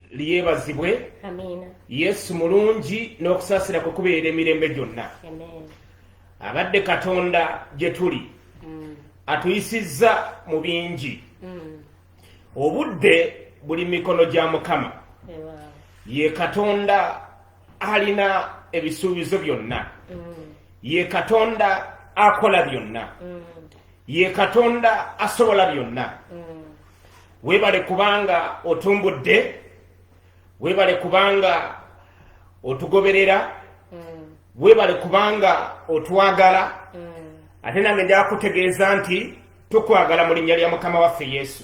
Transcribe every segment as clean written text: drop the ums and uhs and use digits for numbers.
liyebazibwe. Amina. Yesu mulungi n'okusaasira kwe kubeera emirembe gyonna. Amen. Abadde Katonda gye tuli atuyisizza mu bingi. Obudde buli mikono gya Mukama. Ye Katonda alina ebisuubizo byonna. Ye Katonda akola byonna. Ye Katonda asobola byonna. Weebale kubanga otumbudde, weebale kubanga otugoberera, weebale kubanga otwagala. Ate nange njala kutegeeza nti tukwagala mu linnya lya Mukama waffe Yesu.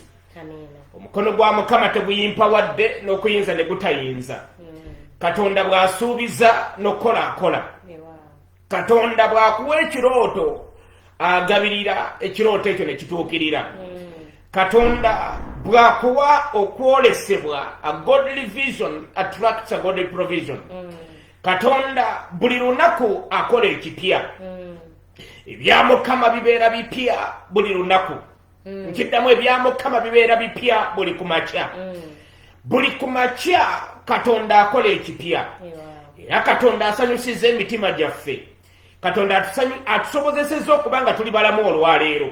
Omukono gwa Mukama teguyimpa wadde n'okuyinza ne gutayinza. Katonda bw'asuubiza n'okola akola. Katonda bw'akuwa ekirooto agabirira ekirooto ekyo ne kituukirira. Katonda bw'akuwa okwolesebwa, a godly vision attracts a godly provision. Katonda buli lunaku akola ekipya. Ebya Mukama bibeera bipya buli lunaku. Nkiddamu ebya Mukama bibeera bipya buli kumakya. Buli kumakya Katonda akola ekipya. Era Katonda asanyusiza emitima gyaffe. Katonda atusobozesezza okuba nga tuli balamu olwaleero.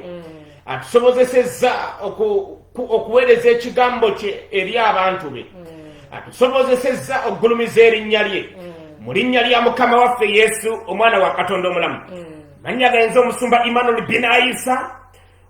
Atusobozesezza okuweereza ekigambo kye eri abantu be. Atusobozesezza okugulumiza erinnya lye. Mu linnya lya Mukama waffe Yesu omwana wa Katonda omulamu. Mannya genza omusumba Emmanuel Binaisa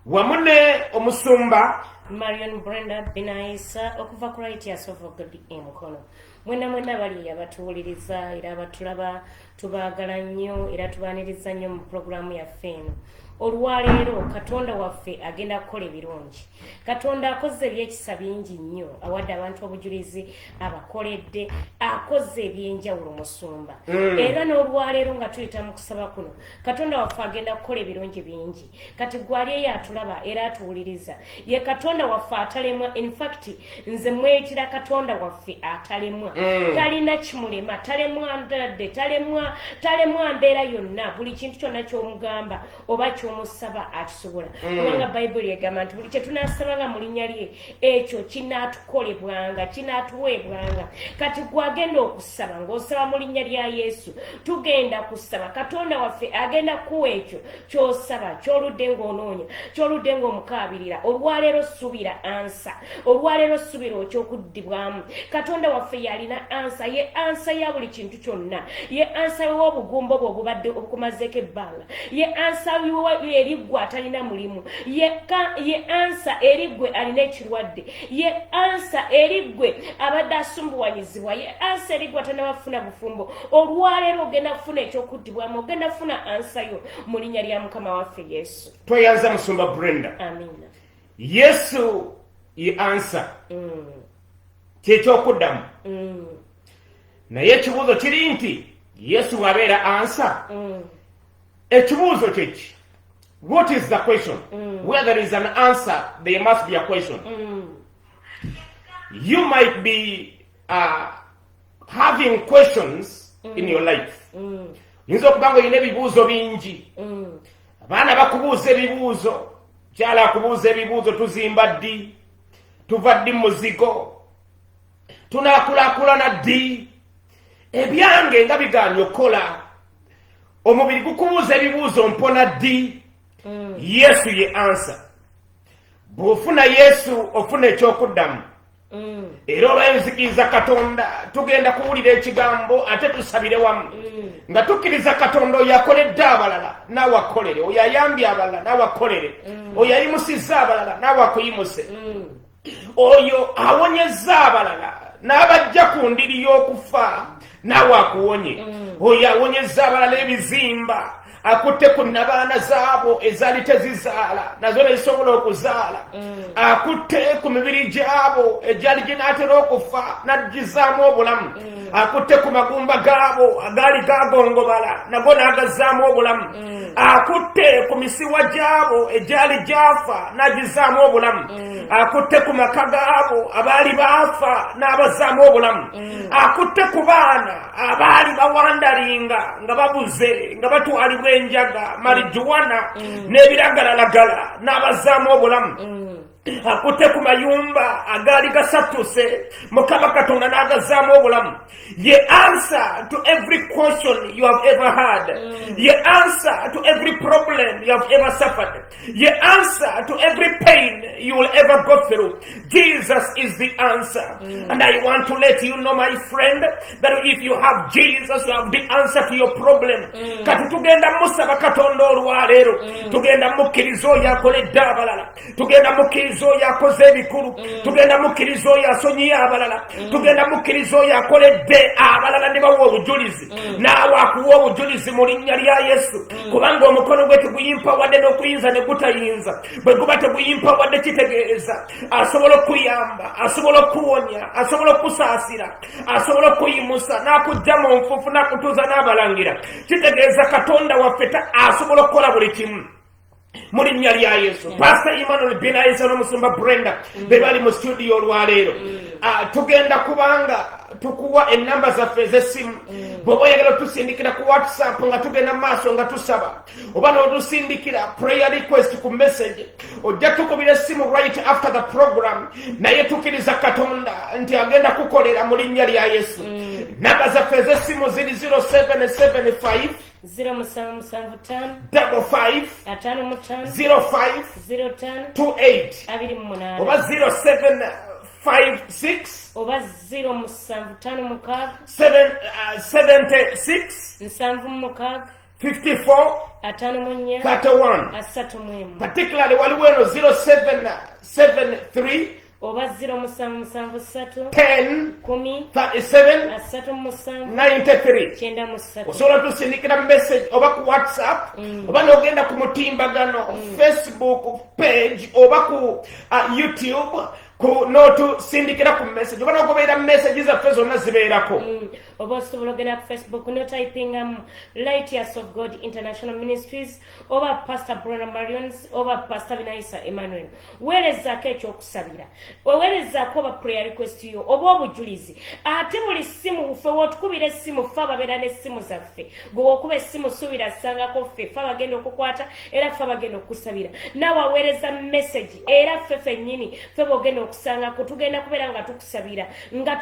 wamu ne omusumba Marion Brenda Binaisa okuva ku Righteous of God Mukono. Mwena bali abatuwuliriza era abatulaba tubaagala nnyo era tubaaniriza nnyo mu programu yaffe eno. Olwaleero Katonda waffe agenda kukola ebirungi. Katonda akoze ebyekisa bingi nnyo awadde abantu obujulizi abakoledde akoze ebyenjawulo musumba. Era n'olwaleero nga tuyita mu kusaba kuno Katonda waffe agenda kukola ebirungi bingi. Kati gwali eyo atulaba era atuwuliriza ye Katonda waffe atalemwa. In fact nze mwekira Katonda waffe atalemwa. Talina kimulema, talemwa ndadde, talemwa mbeera yonna. Buli kintu kyonna ky'omugamba oba ky'omusaba atusobola. Kubanga Bayibuli egamba nti buli kye tunaasabanga mu linnya lye ekyo kinaatukolebwanga, kinaatuweebwanga. Kati gwagenda okusaba ng'osaba mu linnya lya Yesu tugenda kusaba. Katonda waffe agenda kuwa ekyo ky'osaba, ky'oludde ng'onoonya, ky'oludde ng'omukaabirira. Olwaleero subira ansa, olwaleero subira ekyokuddibwamu. Katonda waffe yalina ansa, ye ansa ya buli kintu kyonna, ye ansa w'obugumba bwo obubadde obukumazeeko ebbanga, ye ansa eriggwe atalina mulimu, ye ansa eriggwe alina ekirwadde, ye ansa eriggwe abadde asumbuwanyizibwa, ye ansa eriggwe atanabafuna bufumbo. Olwaleero ogenda kufuna ekyokuddibwamu, ogenda kufuna ansa yo mu linnya lya Mukama waffe Yesu. Tweyanza musumba Brenda. Amina. Yesu ye ansa. Ky'ekyokuddamu. Naye ekibuuzo kiri nti Yesu bw'abeera ansa. Ekibuuzo kyeki. What is the question? Where there is an answer, there must be a question. You might be having questions in your life. Yinza okuba ng'olina ebibuuzo bingi. Abaana bakubuuza ebibuuzo. Kyala akubuuza ebibuuzo, tuzimba ddi? Tuva ddi muzigo? Tunaakulaakulana ddi? Ebyange nga bigaanye okukola. Omubiri gukubuuza ebibuuzo, mpona ddi? Yesu ye ansa. Bw'ofuna Yesu ofuna ekyokuddamu. Era olw'enzikiriza Katonda tugenda kuwulira ekigambo ate tusabire wamu. Nga tukkiriza Katonda oyo akoledde abalala naawe akolere, oyo ayambye abalala naawe akolere, oyo ayimusizza abalala naawe akuyimuse, oyo awonyezza abalala n'abajja ku ndiri y'okufa naawe akuwonye, oyo awonyezza abalala ebizimba akutte ku nabaana zaabo ezaali tezizaala nazo ne zisobola okuzaala, akutte ku mibiri gyabo egyali ginaatera okufa n'agizaamu obulamu, akutte ku magumba gaabo agaali gagongobala nago n'agazaamu obulamu, akutte ku misiwa gyabo egyali gyafa n'agizaamu obulamu, akutte ku maka gaabo abaali baafa n'abazaamu obulamu, akutte ku baana abaali bawandalinga nga babuze nga batwalibwa enjaga marijuwana n'ebiragalalagala n'abazaamu obulamu, akutte ku mayumba agaali gasatuse Mukama Katonda n'agazaamu obulamu. Ye answer to every question you have ever had. Ye answer to every problem you have ever suffered. Ye answer to every pain you will ever go through. Jesus is the answer. And I want to let you know, my friend, that if you have Jesus, you have the answer to your problem. Kati tugenda musaba Katonda olwaleero, tugenda mukkiriza oyo akoledde abalala, tugenda mukkiriza oyo akoze ebikulu, tugenda mukkiriza oyo asonyiye abalala, tugenda mukkiriza oyo akoledde abalala ne bawa obujulizi, naawe akuwa obujulizi mu linnya lya Yesu, kubanga omukono gwe teguyimpa wadde n'okuyinza ne gutayinza. Bwe guba teguyimpa wadde kitegeeza asobola okuyamba, asobola okuwonya, asobola okusaasira, asobola okuyimusa n'akujja mu nfuufu n'akutuuza n'abalangira. Kitegeeza Katonda waffe asobola okukola buli kimu mu linnya lya Yesu. Pastor Emmanuel Binaisa n'omusumba Brenda be bali mu studio olwaleero. Tugenda kubanga tukuwa enamba zaffe ez'essimu. Bw'oba oyagala tusindikira ku WhatsApp nga tugenda maaso nga tusaba, oba n'otusindikira prayer request ku message, ojja tukubira essimu right after the program, naye tukiriza Katonda nti agenda kukolera mu linnya lya Yesu. Namba zaffe ez'essimu ziri 0775 075 55 05 05 28 oba 0756 oba 075 76 54 31. Particularly waliwo eno 0773 oba 0773 10 10 37 93 osobola tusindikira message oba ku WhatsApp oba n'ogenda ku mutimbagano Facebook page oba ku YouTube n'otusindikira ku message oba n'ogoberera message zaffe zonna zibeerako. Oba osobola ogenda ku Facebook n'otypingamu Lightyears of God International Ministries oba Pastor Brona Marions oba Pastor Binaisa Emmanuel. Weerezaako ekyokusabira, weerezaako oba prayer request yo oba obujulizi. Ate buli ssimu ffe wootukubira essimu ffe ababeera n'essimu zaffe, gwe wookuba essimu suubira assangako ffe abagenda okukwata era ffe abagenda okusabira. Naawe aweereza message era ffe ffennyini ffe bw'ogenda okusangako tugenda kubeera nga tukusabira nga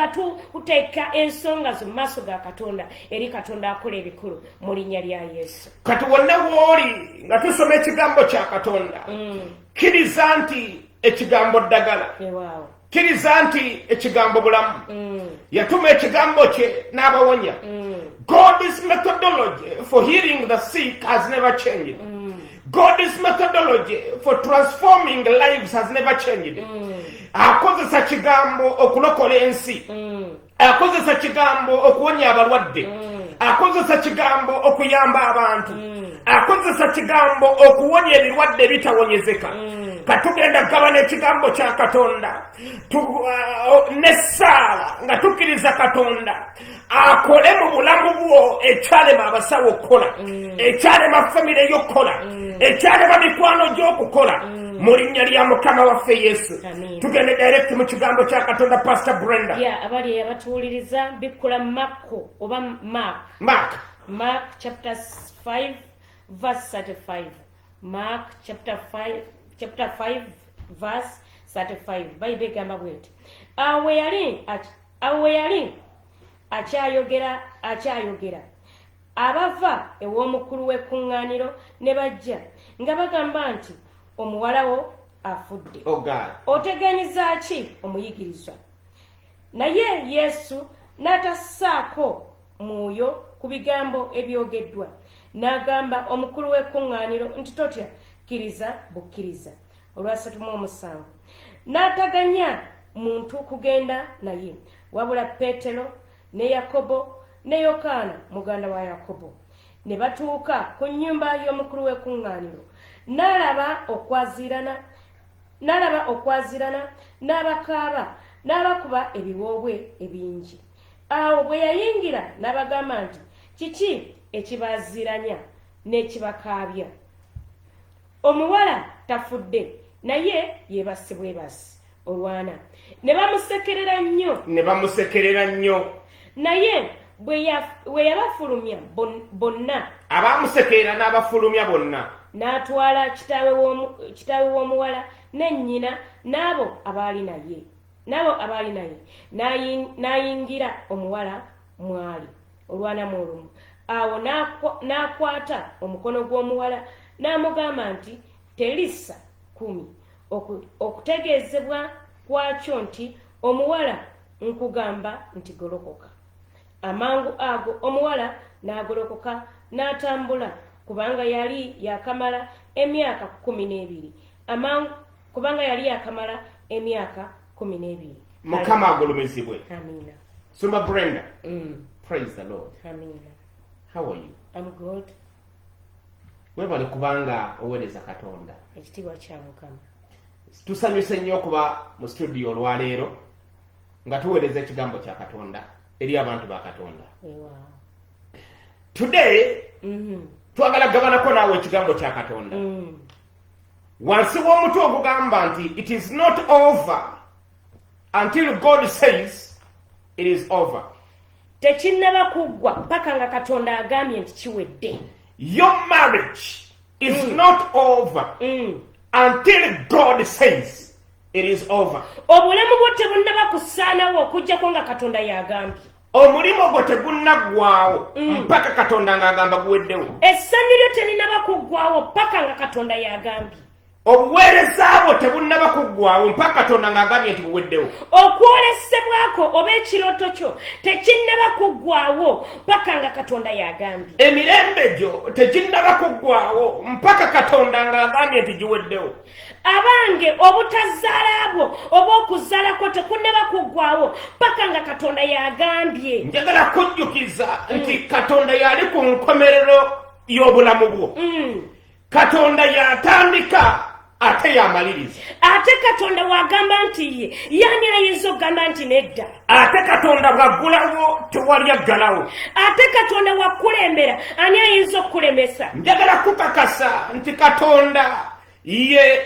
tuteeka ensonga zo mu maaso ga Katonda eri Katonda akola ebikulu mu linnya lya Yesu. Kati wonna w'oli nga tusoma ekigambo kya Katonda, kkiriza nti ekigambo ddagala, kkiriza nti ekigambo bulamu. Yatuma ekigambo kye n'abawonya. God's methodology for healing the sick has never changed. God's methodology for transforming lives has never changed. Akozesa kigambo okulokola ensi, akozesa kigambo okuwonya abalwadde, akozesa kigambo okuyamba abantu, akozesa kigambo okuwonya ebirwadde ebitawonyezeka. Katugenda gabana ekigambo kya Katonda ne Saala nga tukkiriza Katonda akole mu bulamu bwo ekyalema abasawo okukola, ekyalema famire y'okukola, ekyalema mikwano gy'okukola mu linnya lya Mukama waffe Yesu. Tugende direct mu kigambo kya Katonda. Pastor Brenda. Abali abatuwuliriza bikkula Marko oba Mark chapter 5 verse 35. Mark chapter 5 verse 35. Bayibuli egamba bw'eti, awo yali akyayogera abava ew'omukulu w'ekkuŋŋaaniro ne bajja nga bagamba nti omuwala wo afudde. Otegenyeza ki omuyigirizwa? Naye Yesu n'atassaako mwoyo ku bigambo ebyogeddwa, n'agamba omukulu w'ekkuŋŋaaniro nti totya, kkiriza bukkiriza. Olwa 37 n'ataganya muntu kugenda naye wabula Peetero ne Yakobo ne Yokaana muganda wa Yakobo. Ne batuuka ku nnyumba y'omukulu w'ekkuŋŋaaniro, n'alaba okwaziirana n'abakaaba n'abakuba ebiwoobwe ebingi. Awo bwe yayingira n'abagamba nti kiki ekibaaziranya n'ekibakaabya? Omuwala tafudde naye yeebase bwebasi. Olwana ne bamusekerera nnyo. Naye bwe yabafulumya bonna, abamusekerera n'abafulumya bonna, n'atwala kitaawe w'omuwala n'ennyina n'abo abaali naye n'ayingira omuwala mwali olwanamu olumu. Awo n'akwata omukono gw'omuwala n'amugamba nti terissa 10, okutegeezebwa kwakyo nti omuwala nkugamba nti golokoka. Amangu ago omuwala n'agolokoka n'atambula kubanga yali yakamala emyaka 12. Mukama agulumizibwe. Amina. Sumba Brenda. Praise the Lord. Amina. How are you? I'm good. Webale kubanga oweereza Katonda. Ekitiibwa kya Mukama. Tusanyuse nnyo okuba mu studio olwaleero nga tuweereza ekigambo kya Katonda eri abantu ba Katonda. Today, twagala gabanako naawe ekigambo kya Katonda. Wansi w'omutwe ogugamba nti it is not over until God says it is over. Tekinnaba kuggwa paka nga Katonda agambye nti kiwedde. Your marriage is not over until God says it is over. Obulamu bwo tebunnaba kusaanawo okuggyako nga Katonda y'agambye. Omulimo gwo tegunnagwawo mpaka Katonda ng'agamba guweddewo. Essanyu lyo terinaba kuggwawo paka nga Katonda y'agambye. Obuweereza bwo tebunnaba kuggwawo mpaka Katonda ng'agambye nti buweddewo. Okwolesebwako oba ekirooto kyo tekinnaba kuggwawo paka nga Katonda y'agambye. Emirembe gyo teginnaba kuggwawo mpaka Katonda ng'agambye nti giweddewo. Abange obutazaala bwo oba okuzaalako tekunnaba kuggwawo paka nga Katonda y'agambye. Njagala kujjukiza nti Katonda yali ku nkomerero y'obulamu bwo. Katonda yatandika ate yamaliriza. Ate Katonda wagamba nti ye yani ayinza okugamba nti nedda. Ate Katonda bwaggulawo tewali aggalawo. Ate Katonda wakulembera ani ayinza okulemesa. Njagala kukakasa nti Katonda ye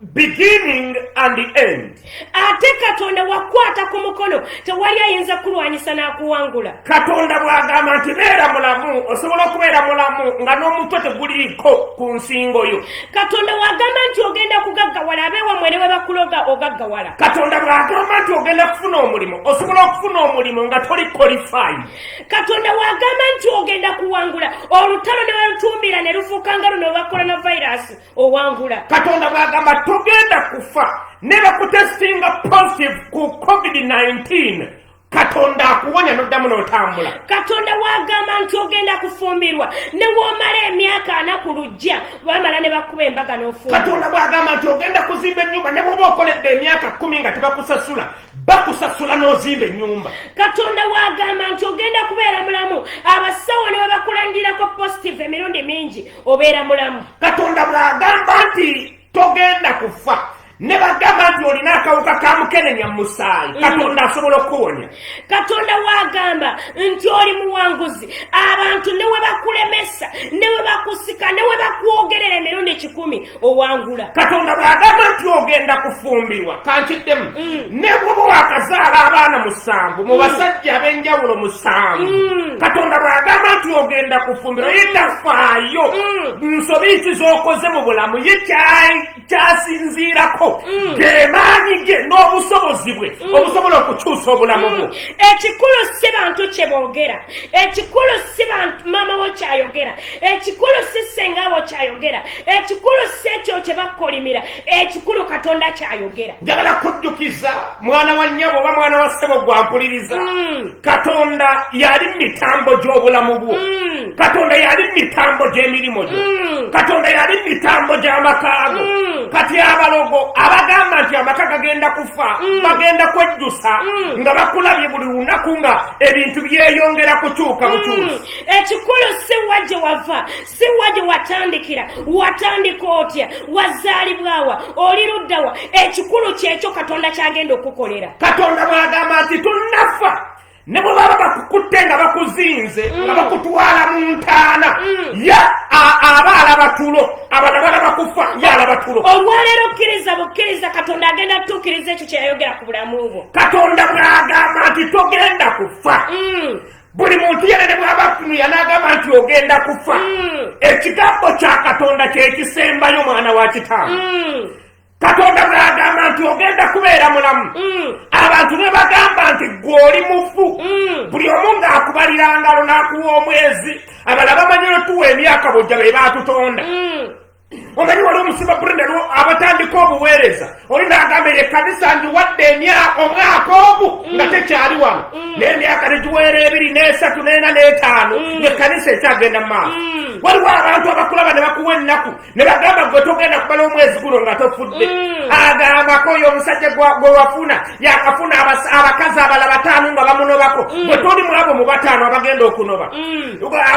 beginning and the end. Ate Katonda wakwata ku mukono tewali ayinza kulwanyisa n'akuwangula. Katonda bwagamba nti beera mulamu osobola okubeera mulamu nga n'omutwe teguliiko ku nsingo yo. Katonda wagamba nti ogenda kugaggawala abeewa mwene we bakuloga ogaggawala. Katonda bwagamba nti ogenda kufuna omulimu osobola okufuna omulimu nga toli qualified. Katonda wagamba nti ogenda kuwangula olutalo ne balutumbira ne lufuuka nga luno olwa coronavirus owangula. Katonda bwagamba togenda kufa ne bakutestinga positive ku COVID-19 Katonda akuwonya n'oddamu n'otambula. Katonda wagamba nti ogenda kufumbirwa ne woomala emyaka 4 ku lujja bamala ne bakuba embaga n'ofumbirwa. Katonda bwagamba nti ogenda kuzimba ennyumba ne bw'oba okoledde emyaka 10 nga tebakusasula bakusasula n'ozimba ennyumba. Katonda wagamba nti ogenda kubeera mulamu abasawo ne bakulandirako positive emirundi mingi obeera mulamu. Katonda bwagamba nti togenda kufa ne bagamba nti olina akawuka ka mukenenya mu musaayi Katonda asobola okuwonya. Katonda wagamba nti oli muwanguzi abantu ne we bakulemesa ne we bakusika ne we bakwogerera emirundi 10 owangula. Katonda bwagamba nti ogenda kufumbirwa kankiddemu ne bw'oba wakazaala abaana 7 mu basajja ab'enjawulo 7 Katonda bwagamba nti ogenda kufumbirwa yitafaayo nsobi ki z'okoze mu bulamu ye kyasinziirako gemaanyi ge n'obusobozi bwe obusobola okukyusa obulamu bwo. Ekikulu si bantu kye boogera, ekikulu si bantu maama wo kyayogera, ekikulu si ssenga wo kyayogera, ekikulu si ekyo kye bakkolimira, ekikulu Katonda kyayogera. Njagala kujjukiza mwana wa nnyabo oba mwana wa ssebo gwampuliriza Katonda yali mitambo gy'obulamu bwo. Katonda yali mitambo gy'emirimu gyo. Katonda yali mitambo gy'amaka go. Kati abalogo abagamba nti amaka gagenda kufa bagenda kwejjusa nga bakulabye buli lunaku nga ebintu byeyongera kukyuka bukyusi. Ekikulu si wajje wava, si wajje watandikira, watandika otya, wazaalibwawa, oli luddawa. Ekikulu kyekyo Katonda kyagenda okukolera. Katonda bwagamba nti tunnafa ne bwe baba bakukutte nga bakuzinze nga bakutwala mu ntaana abaala batulo abala bala bakufa yala batulo. Olwaleero okkiriza bukkiriza Katonda agenda kutuukiriza ekyo kyeyayogera ku bulamu bwo. Katonda bwagamba nti togenda kufa buli muntu yenene bw'aba afunuya n'agamba nti ogenda kufa ekigambo kya Katonda kye kisembayo mwana wa kitange. Katonda bw'agamba nti ogenda kubeera mulamu. Abantu ne bagamba nti gwe oli mufu. Buli omu ng'akubalira ngalo n'akuwa omwezi. Abalala bamanyi tuwa emyaka bojja be baatutonda. Omanyi wali omusiba Brenda abatandika obuweereza. Oli n'agamba ekkanisa ngiwadde omwaka ogu nga tekyali wano. N'emyaka ne giweera 2, 3, 4, 5 ng'ekkanisa ekyagenda mu maaso. Waliwo abantu abakulaba ne bakuwa ennaku ne bagamba gwe togenda kubala omwezi guno nga tofudde. Agambako oyo omusajja gwe wafuna yakafuna abakazi abalala 5 nga bamunobako. Gwe toli mu abo mu 5 abagenda okunoba.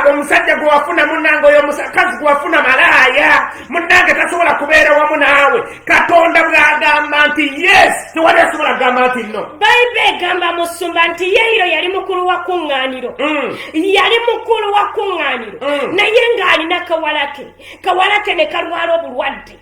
Omusajja gwe wafuna munnange oyo omukazi gwe wafuna malaaya. Munnange tasobola kubeera wamu naawe. Katonda bw'agamba nti yes, tewali asobola kugamba nti no. Bayibuli egamba Musumba nti Yairo yali mukulu wa kuŋŋaaniro. Yali mukulu wa kuŋŋaaniro. Naye ng'alina kawalake ne kalwala obulwadde.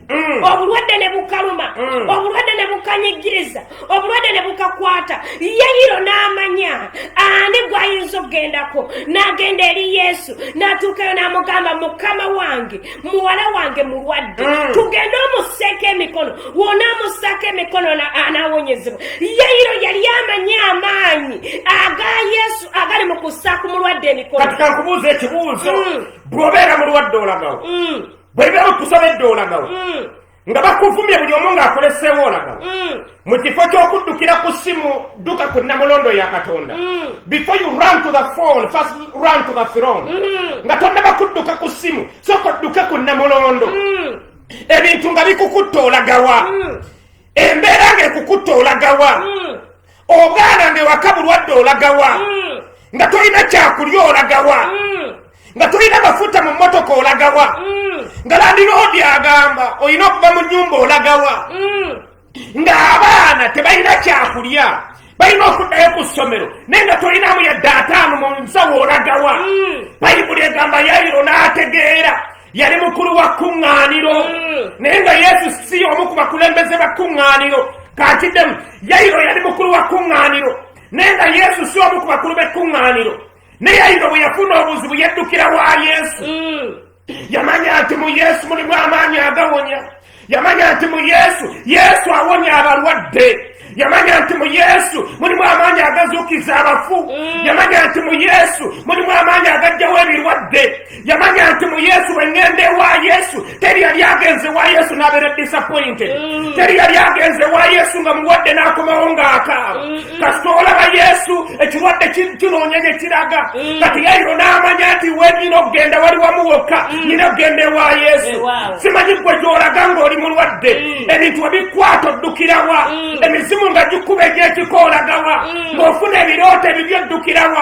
Obulwadde ne bukaluma. Obulwadde ne bukanyigiriza. Obulwadde ne bukakwata. Yairo n'amanya ani gw'ayinza okugendako. N'agenda eri Yesu n'atuukayo n'amugamba, Mukama wange, muwala wange mulwadde. Tugende omusseeko emikono. Wona amussaako emikono anaawonyezebwa. Yairo yali amanya amaanyi aga Yesu agali mu kussaako mulwadde emikono. Kati kankubuuza ekibuuzo. Bw'obeera mulwadde olagawo. Bw'ebeera okusobedde olagawo. Nga bakuvumye buli omu ng'akoleseewo olagawo. Mu kifo ky'okuddukira ku ssimu dduka ku nnamulondo ya Katonda. Before you run to the phone, first run to the throne. Nga tonnaba kudduka ku ssimu, sooka odduke ku nnamulondo. Ebintu nga bikukutta olagawa. Embeera ng'ekukutta olagawa. Obwana ng'ewaka bulwadde olagawa. Nga tolina kyakulya olagawa. Nga tolina mafuta mu mmotoka olagawa. Nga landiroodi agamba olina okuva mu nnyumba olagawa. Ng'abaana tebalina kyakulya, balina okuddayo ku ssomero naye nga tolinamu yadde 5 mu nsawo olagawa. Bayibuli egamba Yairo n'ategeera yali mukulu wa kuŋŋaaniro. Naye nga Yesu si omu ku bakulembeze ba kuŋŋaaniro. Kakiddemu Yairo yali mukulu wa kuŋŋaaniro naye nga Yesu si omu ku bakulu b'ekkuŋŋaaniro. Ne Yairo bwe yafuna obuzibu yeddukira wa Yesu. Yamanya nti mu Yesu mulimu amaanyi agawonya. Yamanya nti mu Yesu awonya abalwadde. Yamanya nti mu Yesu mulimu amaanyi agazuukiza abafu. Yamanya nti mu Yesu mulimu amaanyi agajjawo ebirwadde. Yamanya nti mu Yesu bwe ŋŋenda ewa Yesu teri yali agenze wa Yesu n'abeera disappointed. Teri yali agenze wa Yesu nga mulwadde n'akomawo ng'akaaba. Kasita olaba Yesu ekirwadde kinoonya gye kiraga. Kati Yairo n'amanya nti we nina okugenda wali wamu wokka, nina okugenda ewa Yesu. Simanyi gwe gy'olaga ng'oli mulwadde. Ebintu ebikwata oddukirawa. Emizimu nga gikuba egy'ekikoolagawa. Ng'ofuna ebirooto ebibyo oddukirawa.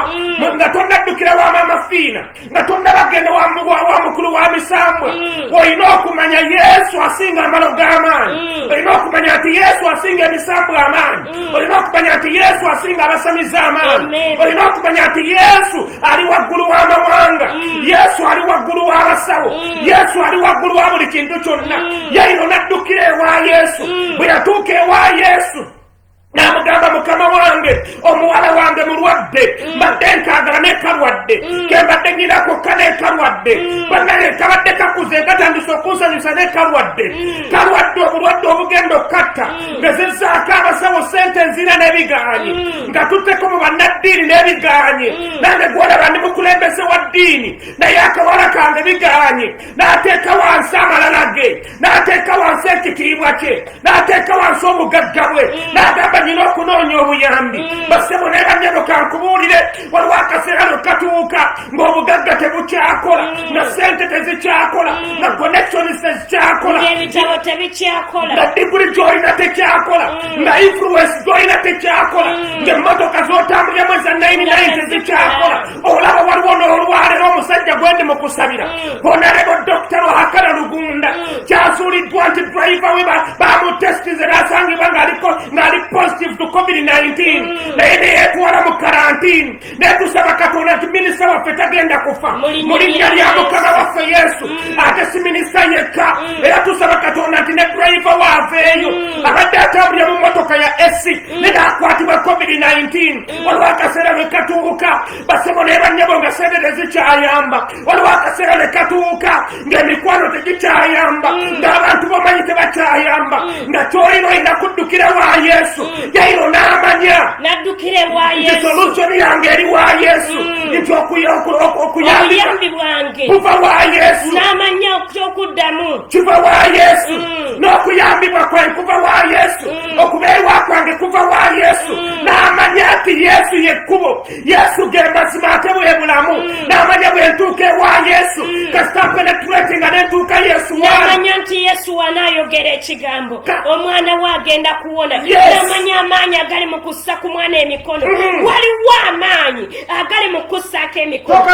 Nga tonnaddukirawa amafiina. Nga tonnabagenda wa mukulu wa misambwa. Olina okumanya Yesu asinga amalo g'amaanyi. Olina okumanya nti Yesu asinga emisambwa amaanyi. Olina okumanya nti Yesu asinga abasamiza amaanyi. Olina okumanya nti Yesu ali waggulu w'amawanga. Yesu ali waggulu w'abasawo. Yesu ali waggulu wa buli kintu kyonna. Yairo n'addukira ewa Yesu. Bwe yatuuka ewa Yesu n'amugamba, Mukama wange, omuwala wange mulwadde. Mbadde nkaagala n'ekalwadde. Kembadde nnyina kokka n'ekalwadde. Bannange kabadde kakuze katandise okunsanyusa n'ekalwadde. Kalwadde obulwadde obugenda okkatta. Ngezezzaako abasawo ssente nzira n'ebigaanye. Nga tutteko mu bannaddiini n'ebigaanye. Nange gw'olaba ndi mukulembeze wa ddiini. Naye akawala kange bigaanye. N'ateeka wansi amalala ge. N'ateeka wansi ekitiibwa kye. N'ateeka wansi obugagga bwe. N'agamba nina okunoonya obuyambi. Bassebo ne bannyabo kankubuulire, waliwo akaseera lwe katuuka ng'obugagga tebukyakola, nga ssente tezikyakola, nga connections tezikyakola, ng'ebitabo tebikyakola, nga diguli gy'olina tekyakola, nga influence gy'olina tekyakola, ng'emmotoka z'otambuliramu eza 99 tezikyakola. Olaba waliwo n'olwaleero omusajja gwendi mu kusabira, Honorable Dr. Ruhakana Lugunda, kyasuuliddwa nti driver we bamutestize n'asangibwa ng'ali positive to COVID-19. Naye ne yeetwala mu karantini naye tusaba Katonda nti minisita waffe tagenda kufa mu linnya lya Mukama waffe Yesu. Ate si minisita yekka, era tusaba Katonda nti ne driver waaveeyo abadde atambulira mu motoka ya esi ne naakwatibwa COVID-19. Waliwo akaseera lwe katuuka basebo ne bannyabo nga sente tezikyayamba. Waliwo akaseera lwe katuuka ng'emikwano tegikyayamba, ng'abantu bomanyi tebakyayamba, nga kyolina olina kuddukira wa Yesu. Yairo n'amanya naddukire wa Yesu, solution yange eri wa Yesu, nti okuyambi bwange kuva wa Yesu, n'amanya okuddamu kiva wa Yesu, n'okuyambibwa kwange kuva wa Yesu, okubeerwa kwange kuva wa Yesu. N'amanya nti Yesu yekkubo, Yesu ge mazima ate bwe bulamu. N'amanya bwe ntuuka ewa Yesu kasita penetrate nga nentuuka Yesu wali. N'amanya nti Yesu wanaayogera ekigambo omwana we agenda kuwona. N'amanya amaanyi agali mu kussa ku mwana emikono. Waliwo amaanyi agali mu kussaako emikono.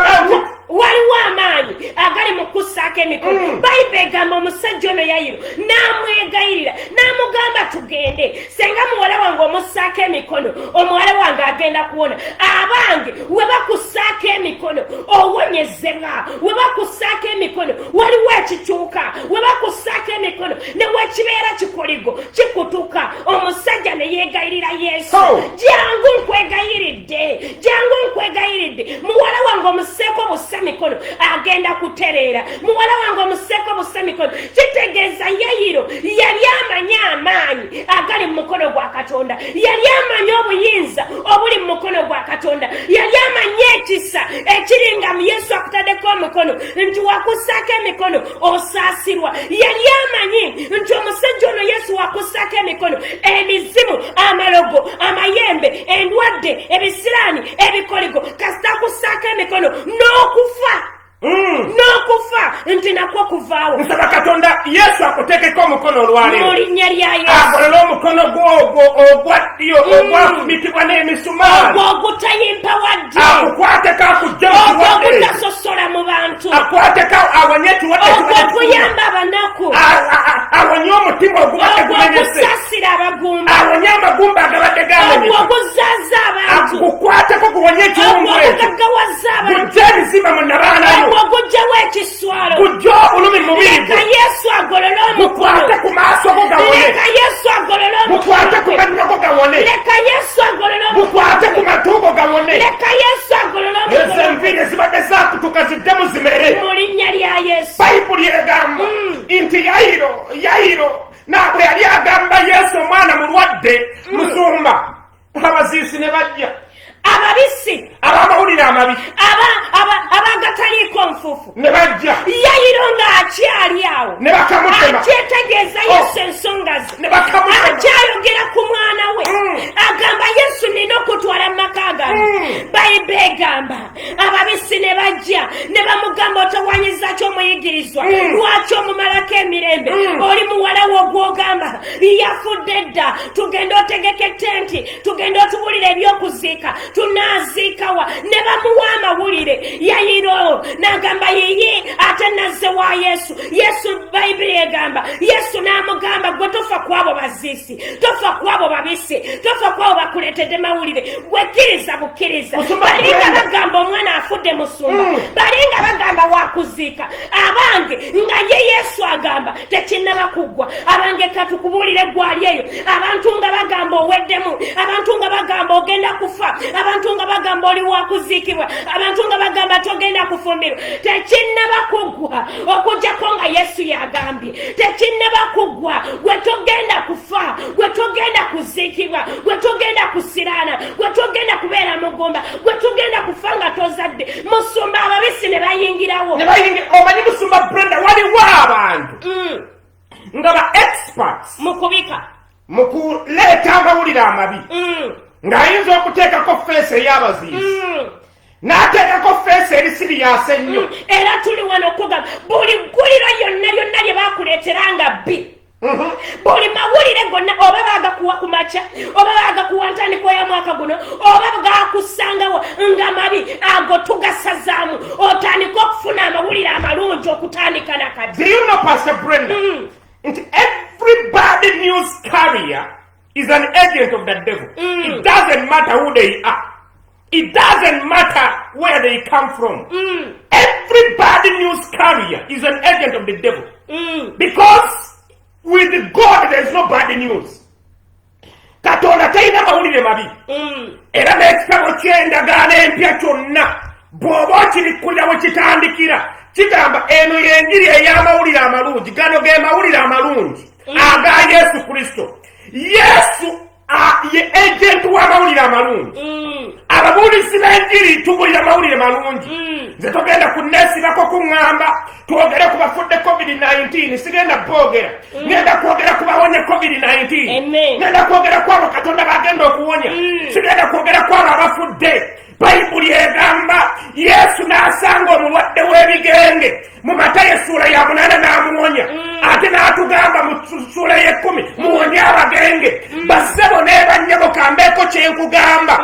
Waliwo amaanyi agali mu kussaako emikono. Bayibuli egamba omusajja ono Yayiro n'amwegayirira n'amugamba tugende, senga muwala wange omussaako emikono omuwala wange agenda kuwona. Abange we bakussaako emikono owonyezebwa, we bakussaako emikono waliwo ekikyuka, we bakussaako emikono ne wekibeera kikoligo kikutuka. Omusajja ne yeegayirira Yesu, jangu nkwegayiridde, jangu nkwegayiridde, muwala wange omusseeko bussa mikono agenda kutereera, muwala wange omusseeko bussa mikono. Kitegeeza Yayiro yali amanya amaanyi agali mu mukono gwa Katonda, yali amanya obuyinza obuli mu mukono gwa Katonda, yali amanya ekisa ekiri nga Yesu akutaddeko omukono nti wakussaako emikono osaasirwa. Yali amanyi nti omusajja ono Yesu wakussaako emikono emizimu, amalogo, amayembe, endwadde, ebisiraani, ebikoligo kasita akussaako emikono n'okufa. N'okufa nti nakwo kuvaawo. Nsaba Katonda Yesu akuteekeko omukono olwaleero mu linnya lya Yesu, agolole omukono gw'ogwo ogwa ddyo ogwafumitibwa n'emisumaali, ogwo ogutayimpawadde, akukwateko akujja mu ogwo kirwadde, ogutasosola mu bantu, akwateko awonye ekirwadde ogwo okuyamba abanaku, awonye omutima ogubadde ogwo gumenyese, okusaasira abagumba, awonye amagumba agabadde gamenyese, ogwo okuzaaza abantu, akukwateko guwonye ogwo ekiwungu ekyo, okugaggawaza abantu, gujja ebizimba mu nnabaanayo, ogwo okugyawo ekiswalo. gujja obulumi mu mubiri Leka gwe, Yesu agolole omukono, mukwate ku maaso go gawone, leka Yesu agolole mukwate ku omukono, mannyo go gawone, leka Yesu agolole mukwate ku omukono, matu go gawone. leka Yesu agolole Ezo omukono enviiri ezibadde zaakutuka ziddemu zimere. mu linnya lya Yesu. Bayibuli egamba nti Yayiro naabwe yali agamba Yesu omwana mulwadde musumba, abaziisi ne bajja, ababisi, ab'amawulire amabi abagataliiko nfuufu ne bajja Yayiro ng'akyali awo ne bakamutema, akyetegeeza Yesu ensonga ze, ne bakamutema, akyayogera ku mwana we agamba Yesu nina okutwala mu maka gange. Bayibuli egamba ababisi ne bajja ne bamugamba otawanyiza ky'omuyigirizwa, lwaki omumalako emirembe, oli muwala wo gw'ogamba yafudde dda, tugenda otegeka ettenti, tugenda otubulira ebyokuziika, tunaaziikawa. Ne bamuwa amawulire Yayiro n'agamba yeye ate nazze wa Yesu. Yesu Bayibuli egamba Yesu n'amugamba gwe tofa kwabo baziisi, tofa kwabo babisi, tofa kwabo bakuleetedde mawulire, gwe kkiriza bukkiriza. Balinga bagamba omwana afudde musumba, balinga bagamba wakuziika, abange nga ye Yesu agamba tekinnaba kuggwa, abange katukubuulire gwali eyo, abantu nga bagamba oweddemu, abantu nga bagamba ogenda kufa, abantu nga bagamba oli wakuziikibwa, abantu nga bagamba togenda kufumbirwa. Tekinnaba kuggwa okuggyako nga Yesu yagambye, tekinnaba kuggwa gwe togenda kufa, gwe togenda kuziikibwa, gwe togenda kusiraana, gwe togenda kubeera mugumba, gwe togenda kufa nga tozadde. Musumba ababisi ne bayingirawo. Omanyi musumba Brenda, waliwo abantu nga ba experts mu kubika, mu kuleeta amawulire amabi, ng'ayinza okuteekako feesi ey'abaziisi, n'ateekako feesi eri siriyasi ennyo. Era tuli wano okugamba buli gguliro lyonna lye baakuleetera nga bbi, buli mawulire gonna oba baagakuwa ku makya, oba baagakuwa ntandikwa ya mwaka guno, oba gaakusangawo nga mabi, ago tugasazaamu otandika okufuna amawulire amalungi okutandika nakati. Do you know, Pastor Brenda, every bad news carrier is an agent of the devil. It doesn't matter who they are. It doesn't matter where they come from. Every bad news carrier is an agent of the devil. Because with God there is no bad news. Katonda talina mawulire mabi. Era n'ekitabo ky'endagaano empya kyonna bw'oba okirikulira we kitandikira kigamba eno y'enjiri ey'amawulire amalungi. Gano ge mawulire amalungi aga Yesu Kristo. Yesu ye agent w'amawulire amalungi. Ababuulisi b'enjiri tubulira amawulire malungi. Nze togenda kunneesibako kuŋŋamba twogere ku bafudde COVID-19. Sigenda boogera. Ngenda kwogera ku bawonya COVID-19. Ngenda kwogera ku abo Katonda bagenda okuwonya. Sigenda kwogera ku abo abafudde. Bayibuli egamba Yesu n'asanga omulwadde w'ebigenge mu Matayo essula ya 8 n'amuwonya. Ate n'atugamba mu ssula ye 10 muwonye abagenge. Bassebo ne bannyabo kambeeko kye nkugamba.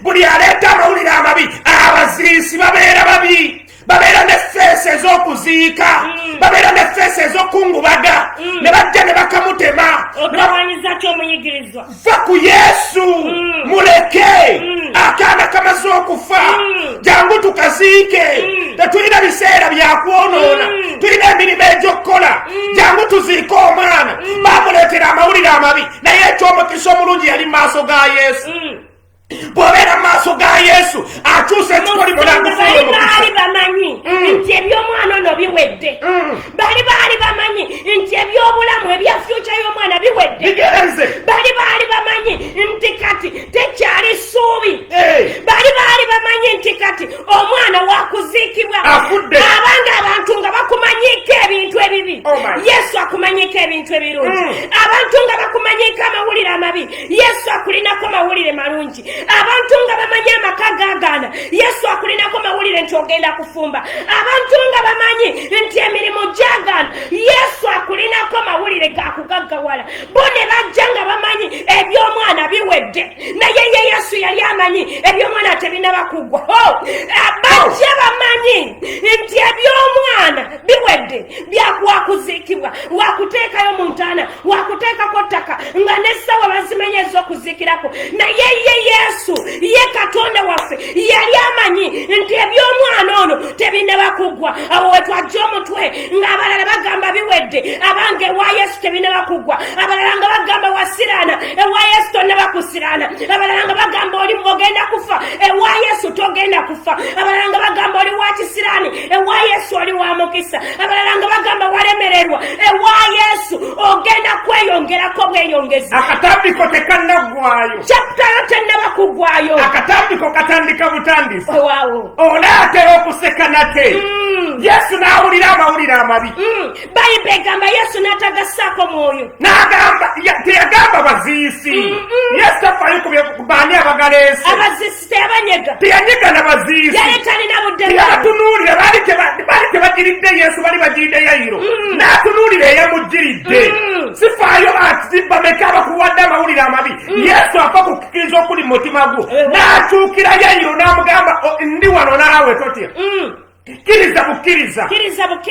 Buli aleeta amawulire amabi abaziisi babeera babi. Babeera n'effeesi ez'okuziika. Babeera n'effeesi ez'okungubaga. Ne bajja ne bakamutema. Ogabanyiza ky'omuyigirizwa. Va ku Yesu. Muleke. Akaana kamaze okufa. Jangu tukaziike. Tetulina biseera bya kwonoona. Tulina emirimu egy'okkola. Jangu tuziike omwana. Baamuleetera amawulire amabi. Naye eky'omukisa omulungi yali mu maaso ga Yesu. Bw'obeera mu maaso ga Yesu akyusa ekikolimo n'agufuula omukisa. Baali bamanyi nti eby'omwana ono biwedde. Baali bamanyi nti eby'obulamu ebya future y'omwana biwedde. Bigenze. Baali bamanyi nti kati tekyali ssuubi. Baali bamanyi nti kati omwana wakuziikibwa. Afudde. Abanga abantu nga bakumanyiko ebintu ebibi. Yesu akumanyiko ebintu ebirungi. Abantu nga bakumanyiko amawulire amabi. Yesu akulinako mawulire malungi. Abantu nga bamanyi amaka gaagaana. Yesu akulinako mawulire nti ogenda kufumba. Abantu nga bamanyi nti emirimu gyagaana. Yesu akulinako mawulire gakugaggawala. Bo ne bajja nga bamanyi eby'omwana biwedde. Naye ye Yesu yali amanyi eby'omwana tebinaba kuggwa. Bajja bamanyi nti eby'omwana biwedde byakuwakuziikibwa. Wakuteekayo mu ntaana. Wakuteekako ttaka nga n'essawa bazimenye ez'okuziikirako. Naye ye Yesu ye Katonda waffe yali amanyi nti eby'omwana ono tebinaba kuggwa. Awo we twajja omutwe ng'abalala bagamba biwedde. Abange ewa Yesu tebinaba kuggwa. Abalala nga bagamba wasiraana. Ewa Yesu tonnaba kusiraana. Abalala nga bagamba oli ogenda kufa. Ewa Yesu togenda kufa. Abalala nga bagamba oli wa kisiraani. Ewa Yesu oli wa mukisa. Abalala nga bagamba walemererwa. Ewa Yesu ogenda kweyongerako bweyongezi. Akatambiko tekannaggwayo. Chaptayo tennaba kuggwayo. Akatambiko katandika butandisi. Waawo. Olaatera okuseka nate. Yesu n'awulira amawulire amabi. Bayibuli egamba Yesu n'atagassaako mwoyo. N'agamba teyagamba baziisi. Yesu tafaayo ku baani abagaleesi. Abaziisi teyabanyega. Teyanyega n'abaziisi. Yali talina budde. Teyabatunuulira baali tebagiridde Yesu bali bagiridde Yayiro. N'atunuulira eyamuggiridde. Sifaayo ati bameka abakuwadde amawulire amabi. Yesu afa kukkiriza okuli mu mutima gwo. N'akyukira Yayiro n'amugamba ndi wano naawe totya. Kiriza bukkiriza.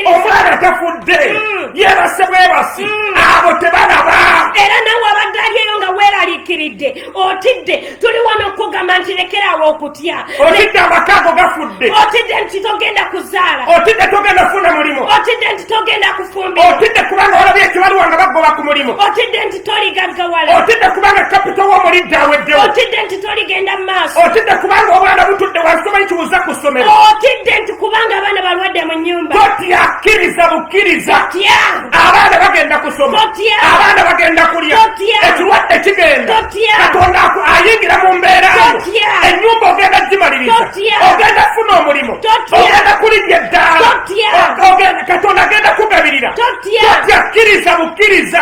Omwana tafudde. Yeebase bwebasi. Abo tebalaba. Era nawe abadde alyeyo nga weeraliikiridde. Otidde tuli wano okugamba nti lekeraawo okutya. Otidde amakaago gafudde. Otidde nti togenda kuzaala. Otidde togenda kufuna mulimu. Otidde nti togenda kufumbirwa. Otidde kubanga olabye ekibaluwa nga bagoba ku mulimu. Otidde nti toligaggawala. Otidde kubanga kapito w'omulidde aweddewo. Otidde nti toligenda mu maaso. Otidde kubanga obwana butudde wansi omanyi kibuuza ku ssomero. Otidde nti kubanga abaana balwadde mu nnyumba. Totya kkiriza bukkiriza. Totya. Abaana bagenda kusoma. Totya. Abaana bagenda kulya. Totya. Ekirwadde kigenda. Totya. Katonda ayingira mu mbeera yo. Totya. Ennyumba ogenda gimaliriza. Totya. Ogenda kufuna omulimu. Totya. Ogenda kulijja eddaala. Totya. Katonda agenda kugabirira. Totya. Totya kkiriza bukkiriza.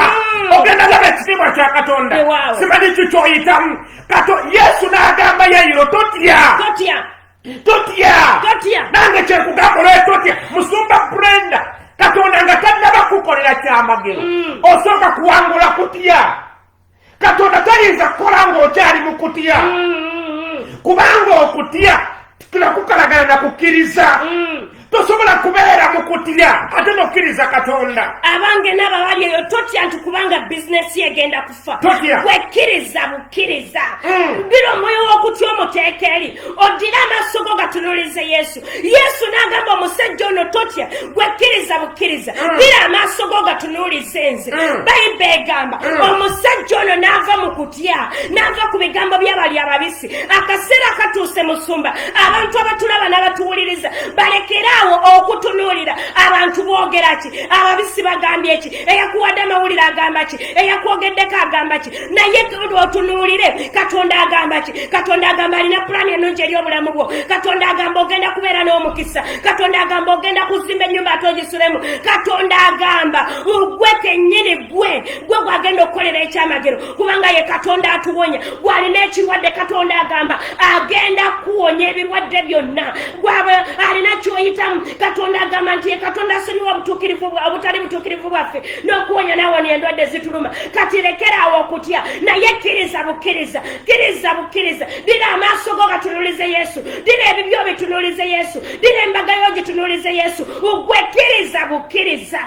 Ogenda laba ekitiibwa kya Katonda. Wow. Simanyi kikyoyitamu. Yesu n'agamba Yayiro totya. Totya. Nange kyekugamba olwe totya. Musumba Brenda. Katonda nga tannaba kukolera kyamagero. Osooka kuwangula kutya. Katonda tayinza kukola ng'okyali mu kutya. Kubanga okutya tunakukalagana na kukkiriza. tosobola kubeera mu kutya ate nokkiriza Katonda. Abange n'abawali eyo totya nti kubanga bizinesi egenda kufa. Wekkiriza bukkiriza. Ddira omwoyo w'okutya omuteeka eri. Oddira amaaso go gatunuulize Yesu. Yesu n'agamba omusajja ono totya wekkiriza bukkiriza. Ddira amaaso go gatunuulize nze. Bayibuli egamba omusajja ono n'ava mu kutya n'ava ku bigambo by'abali ababisi. Akaseera katuuse musumba abantu abatulaba n'abatuwuliriza balekeraawo okutunuulira abantu boogera ki ababisi bagambye ki eyakuwadde amawulire agamba ki eyakwogeddeko agamba ki naye otunuulire Katonda agamba ki Katonda agamba alina pulaani ennungi eri obulamu bwo Katonda agamba ogenda kubeera n'omukisa Katonda agamba ogenda kuzimba ennyumba ate ogisulemu Katonda agamba gwe kennyini gwe gwagenda okukolera ekyamagero kubanga ye Katonda atuwonya gw'alina ekirwadde Katonda agamba agenda kuwonya ebirwadde byonna gwaba alina kyoyitamu Katonda agamba nti Katonda asonyiwa obutali butuukirivu bwaffe n'okuwonya n'awonya endwadde zituluma kati lekeraawo okutya naye kkiriza bukkiriza ddira amaaso go gatunuulize Yesu ddira ebibyo bitunuulize Yesu ddira embaga yo gitunuulize Yesu gwe kkiriza bukkiriza.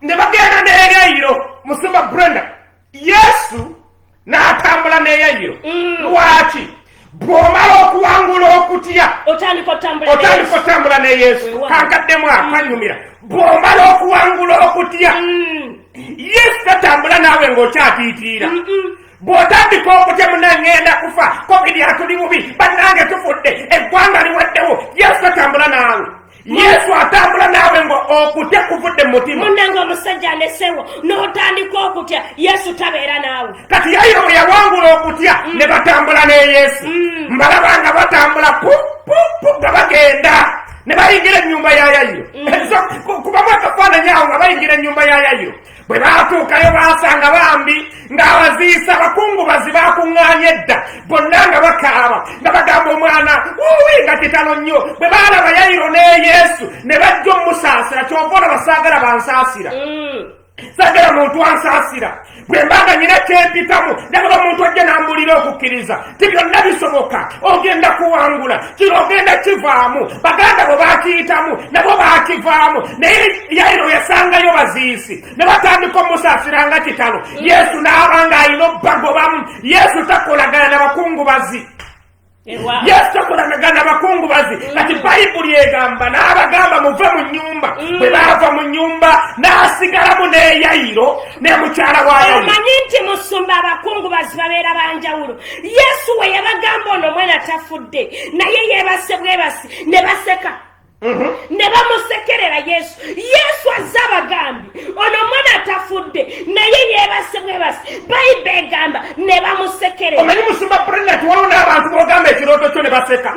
Ne bagenda n'eyayiro musumba Brenda Yesu n'atambula n'eyayiro. Lwaki? Bw'omala okuwangula okutya otandika otambula ne Yesu. Kankaddemu akanyumira. Bw'omala okuwangula okutya Yesu tatambula naawe ng'okyatiitiira. Bw'otandika okutya munangenda kufa COVID atuli bubi bannange tufudde eggwanga liwaddewo Yesu tatambula naawe. Yesu atambula naawe ngo okutya kuvudde mu mutima. Munnange omusajja anesewo n'otandika okutya Yesu tabeera naawe. Kati yayiro bwe yawangula okutya ne batambula ne Yesu. Mbalabanga batambula nga bagenda ne bayingira ennyumba ya Yayiro. Kubamu akafaananyi awo nga bayingira ennyumba ya Yayiro. Bwe baatuukayo baasanga bambi ng'abaziisa abakungubazi baakuŋŋaanye edda bonna nga bakaaba nga bagamba omwana wuuwi nga kitalo nnyo. Bwe baalaba Yayiro ne Yesu ne bajja omusaasira kyova olaba saagala bansaasira. Saagala muntu ansaasira. Bwe mbanga nyina kyempitamu ndagala omuntu ajja n'ambulira okukkiriza ti byonna bisoboka ogenda kuwangula kino ogenda kivaamu baganda bwe baakiyitamu nabo baakivaamu naye Yayiro yasangayo baziisi ne batandika omusaasira nga kitalo. Yesu n'abanga alina obbagobamu. Yesu takolagana n'abakungubazi. Yesu takolagana n'abakungubazi. Kati Bayibuli egamba n'abagamba muve mu nnyumba. Bwe baava mu nnyumba n'asigalamu ne Yayiro ne mukyala wa Yayiro. Omanyi nti musumba abakungubazi babeera banjawulo. Yesu we yabagamba ono omwana tafudde naye yeebase bwebasi ne baseka. Ne bamusekerera Yesu. Yesu azze abagambi ono omwana tafudde naye yeebase bwebasi. Bayibuli egamba ne bamusekerera. Omanyi musumba Brenda nti waliwo n'abantu b'ogamba ekirooto kyo ne baseka.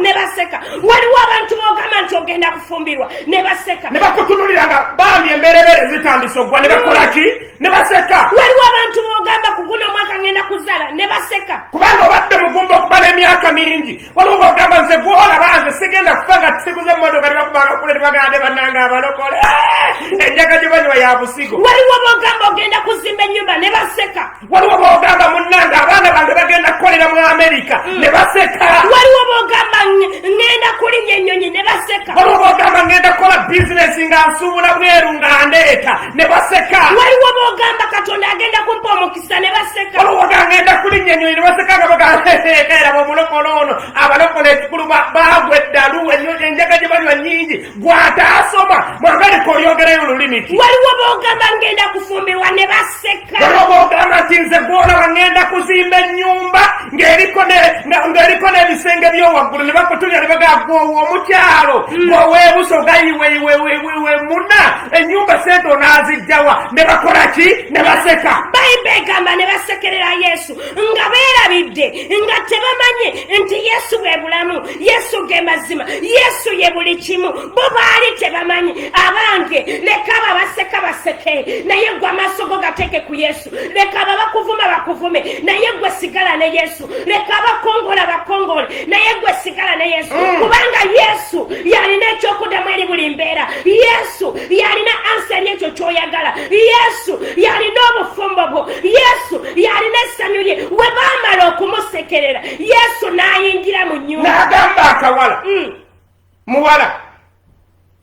Waliwo abantu b'ogamba nti ogenda kufumbirwa ne baseka. Ne bakutunulira nga bambi emberebere zitandise oggwa ne bakola ki? Ne baseka. Waliwo abantu b'ogamba ku guno omwaka ngenda kuzaala ne baseka. Kubanga obadde mugumba okubala emyaka mingi. Waliwo b'ogamba nze gw'olaba nze sigenda kufa nga tisiguze emmotoka ne bakubanga kule ne bagande bannange abalokole. Enjaga gye banywa ya busigo. Waliwo b'ogamba ogenda kuzimba ennyumba ne baseka. Waliwo b'ogamba munnange abaana bange bagenda kukolera mu Amerika ne baseka. Waliwo b'ogamba ngenda kulinnya ennyonyi ne baseka. Waliwo b'ogamba ngenda kukola bizinesi nga nsuubula bweru nga ndeeta ne baseka. Waliwo b'ogamba Katonda agenda kumpa omukisa ne baseka. Waliwo b'ogamba ngenda kulinnya ennyonyi ne baseka nga bagamba era b'omulokole ono abalokole ekikulu baagwa eddalu enjaga gye banywa nnyingi gw'ataasoma mwagalika olyogerayo olulimi ki. Waliwo b'ogamba ngenda kufumbirwa ne baseka. Waliwo b'ogamba nti nze gw'olaba ngenda kuzimba ennyumba ng'eriko n'ebisenge by'owaggulu ne bakutulira ne bagamba omukyalo ng'oweebuso gayiwe muna ennyumba sente onaazijjawa ne bakola ki ne baseka. Bayibuli egamba ne basekerera Yesu nga beerabidde nga tebamanye nti Yesu bwe bulamu Yesu ge mazima Yesu ye buli kimu bo baali tebamanyi. Abange leka babaseka baseke naye gwe amaaso go gateeke ku Yesu. Leka babakuvuma bakuvume naye gwe sigala ne Yesu. Leka bakongola bakongole naye gwe sigala ne Yesu. Kubanga Yesu yalina ekyokuddamu eri buli mbeera. Yesu yalina anseri ekyo ky'oyagala. Yesu yalina obufumbo bwo. Yesu yalina essanyu lye. We baamala okumusekerera Yesu n'ayingira mu nnyumba n'agamba akawala muwala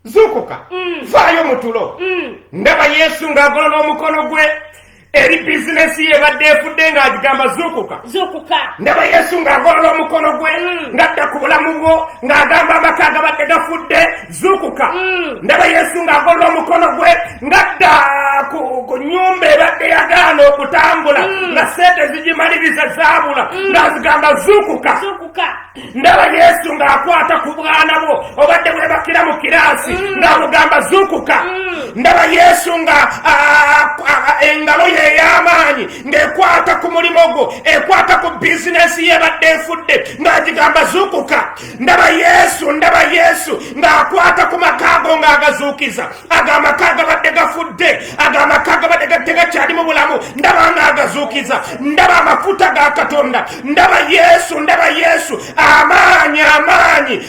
zukuka vaayo mutulo ndaba Yesu ng'agolola omukono gwe eri bizinesi ye badde efudde ng'agigamba zukuka ndaba Yesu ng'agolola omukono gwe ng'adda ku bulamu bwo ng'agamba amaka agabadde gafudde zukuka ndaba Yesu ng'agolola omukono gwe ng'adda ku nnyumba ebadde yagaana okutambula nga sente zigimaliriza zaabula ng'azigamba zukuka ndaba Yesu ng'akwata ku bwana bwo obadde bwebakira mu kiraasi ng'amugamba zukuka ndaba Yesu nga engalo ye ey'amaanyi ng'ekwata ku mulimo gwo ekwata ku bizinesi yebadde efudde ng'agigamba zukuka ndaba Yesu ng'akwata ku makaago ng'agazuukiza agamaka agabadde gafudde agamaka agabadde tegakyali mu bulamu ndaba ng'agazuukiza ndaba amafuta ga Katonda ndaba Yesu amaanyi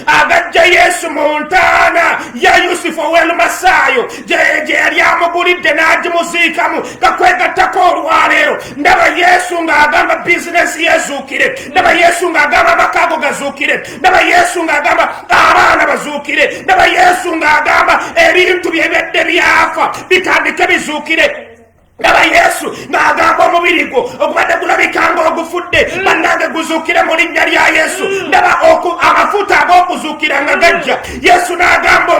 agajja Yesu mu ntaana ya Yusufu ow'Elumasaayo gye yali amugulidde n'agimuziikamu kakwegattako olwaleero ndaba Yesu ng'agamba bizinesi yezuukire ndaba Yesu ng'agamba amakaago gazuukire ndaba Yesu ng'agamba abaana bazuukire ndaba Yesu ng'agamba ebintu byebedde byafa bitandike bizuukire ndaba Yesu ng'agamba omubiri gwo ogubadde gulabikanga ogufudde bannange guzuukire mu linnya lya Yesu ndaba amafuta ag'okuzuukira nga gajja Yesu n'agamba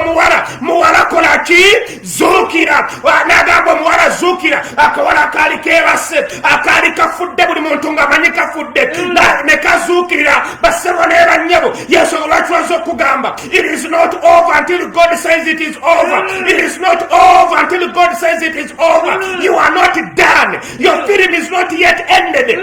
muwala kola ki zuukira n'agamba omuwala zuukira akawala akaali keebase akaali kafudde buli muntu ng'amanyi kafudde ne kazuukirira bassebo ne bannyabo Yesu lwaki waza okugamba it is not over until God says it is over it is not over until God says it is over you are not done. Your film is not yet ended.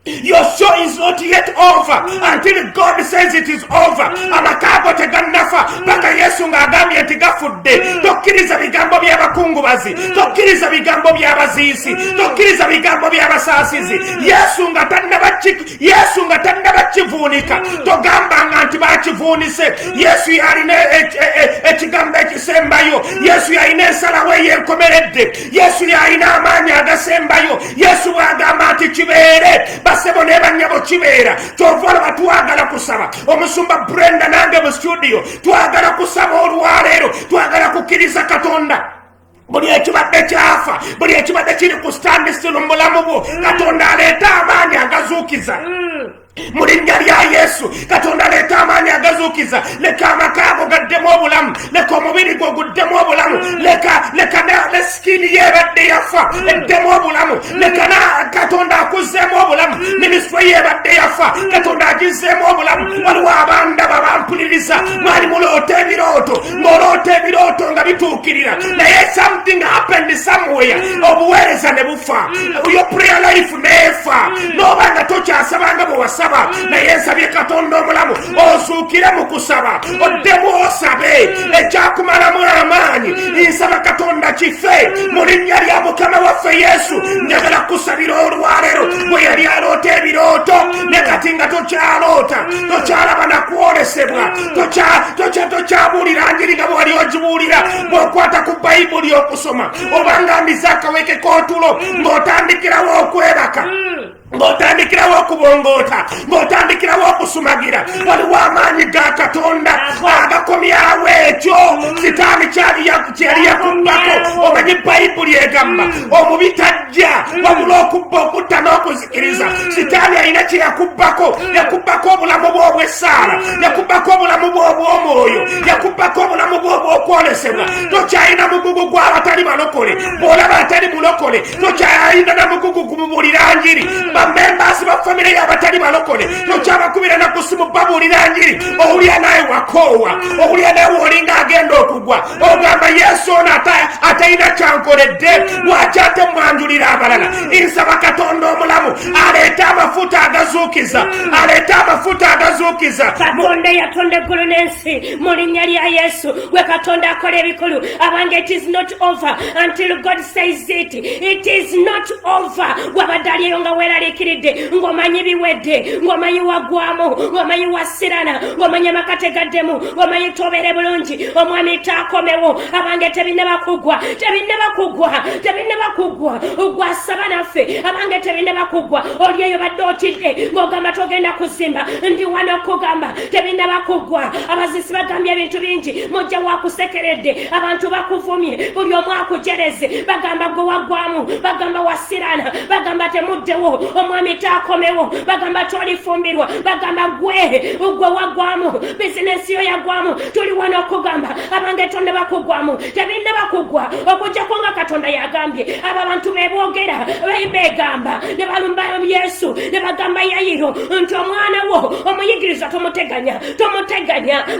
Your show is not yet over until God says it is over. Amakago tegannafa paka Yesu ng'agambye nti gafudde. Tokkiriza bigambo by'abakungubazi, tokkiriza bigambo by'abaziisi, tokkiriza bigambo by'abasaasizi. Yesu nga tannaba kivuunika togambanga nti bakivuunise. Yesu yalina ekigambo ekisembayo. Yesu yalina ensalawo eyenkomeredde. Yesu yalina amaanyi agasembayo. Yesu bw'agamba nti kibeere basebo ne bannyabo kibeera. Kyova olaba twagala kusaba omusumba Brenda nange mu studio twagala kusaba olwaleero twagala kukkiriza Katonda buli ekibadde kyafa buli ekibadde kiri ku standstill mu bulamu bwo Katonda aleeta amaanyi agazuukiza mu linnya lya Yesu. Katonda aleeta amaanyi agazuukiza. Leka amakaago gaddemu obulamu, leka omubiri gwo guddemu obulamu, leka ne sikini yebadde yafa eddemu obulamu, leka na Katonda akuzzeemu obulamu. Minisitule yebadde yafa Katonda agizzeemu obulamu. Waliwo abandaba bampuliriza mwali muloota ebirooto ng'oloota ebirooto nga bituukirira naye something happened somewhere obuweereza ne bufa your prayer life neefa n'oba nga tokyasabanga bwe wasaba naye nsabye Katonda omulamu ozuukire mu kusaba oddemu osabe ekyakumalamu amaanyi. Nsaba Katonda kife mu linnya lya Mukama waffe Yesu. Njagala kusabira olwaleero bwe yali aloota ebirooto ne kati nga tokyaloota tokyalaba na kwolesebwa tokyabuulira njiri nga bwali ogibuulira bw'okwata ku Bayibuli okusoma obanga ndiza akaweke k'otulo ng'otandikirawo okwebaka ng'otandikirawo okubongoota ng'otandikirawo okusumagira. Waliwo amaanyi ga Katonda agakomyawo ekyo sitaani kyali yakubbako. Omanyi Bayibuli egamba omubi tajja wabula okubba okutta n'okuzikiriza. Sitaani alina kye yakubbako obulamu bwo obw'essaala, yakubbako obulamu bwo obw'omwoyo, yakubbako obulamu bwo obw'okwolesebwa. Tokyalina mugugu gw'abatali balokole. Bw'olaba atali mulokole tokyalina na mugugu gumubuulira njiri. Bamembasi ba famire y'abatali balokole tokyabakubira na kusimu babuulira njiri. Owulira naye wakoowa, owulira naye wolinga agenda okugwa ogamba Yesu ono atalina kyankoledde lwaki ate mwanjulira abalala. Nsaba Katonda omulamu aleeta amafuta agazuukiza, aleeta amafuta agazuukiza. Katonda yatonda eggulu n'ensi mu linnya lya Yesu. Gwe Katonda akola ebikulu abange it is not over until God says it. It is not over. Wabadde aliyo nga weeraliikiridde ng'omanyi biwedde, ng'omanyi waggwamu, ng'omanyi wasirana, ng'omanyi amakate gaddemu, ng'omanyi tobeere bulungi, omwana omwami taakomewo abange tebinne bakugwa ogwasaba naffe abange tebinne bakugwa oli eyo badde otidde ng'ogamba togenda kuzimba ndi wano okugamba tebinne bakugwa abazisi bagambye ebintu bingi mujja wakusekeredde abantu bakuvumye buli omu akujereze bagamba gwe waggwamu bagamba wasirana bagamba temuddewo omwami taakomewo bagamba tolifumbirwa bagamba gwe waggwamu bizinesi yo yaggwamu tuli wano okugamba abange tonde bakugwamu tebinne bakugwa okujjako nga katonda yagambye abo abantu beboogera begamba ne balumba Yesu ne bagamba Yayiro nti omwana wo omuyigiriza tomuteganya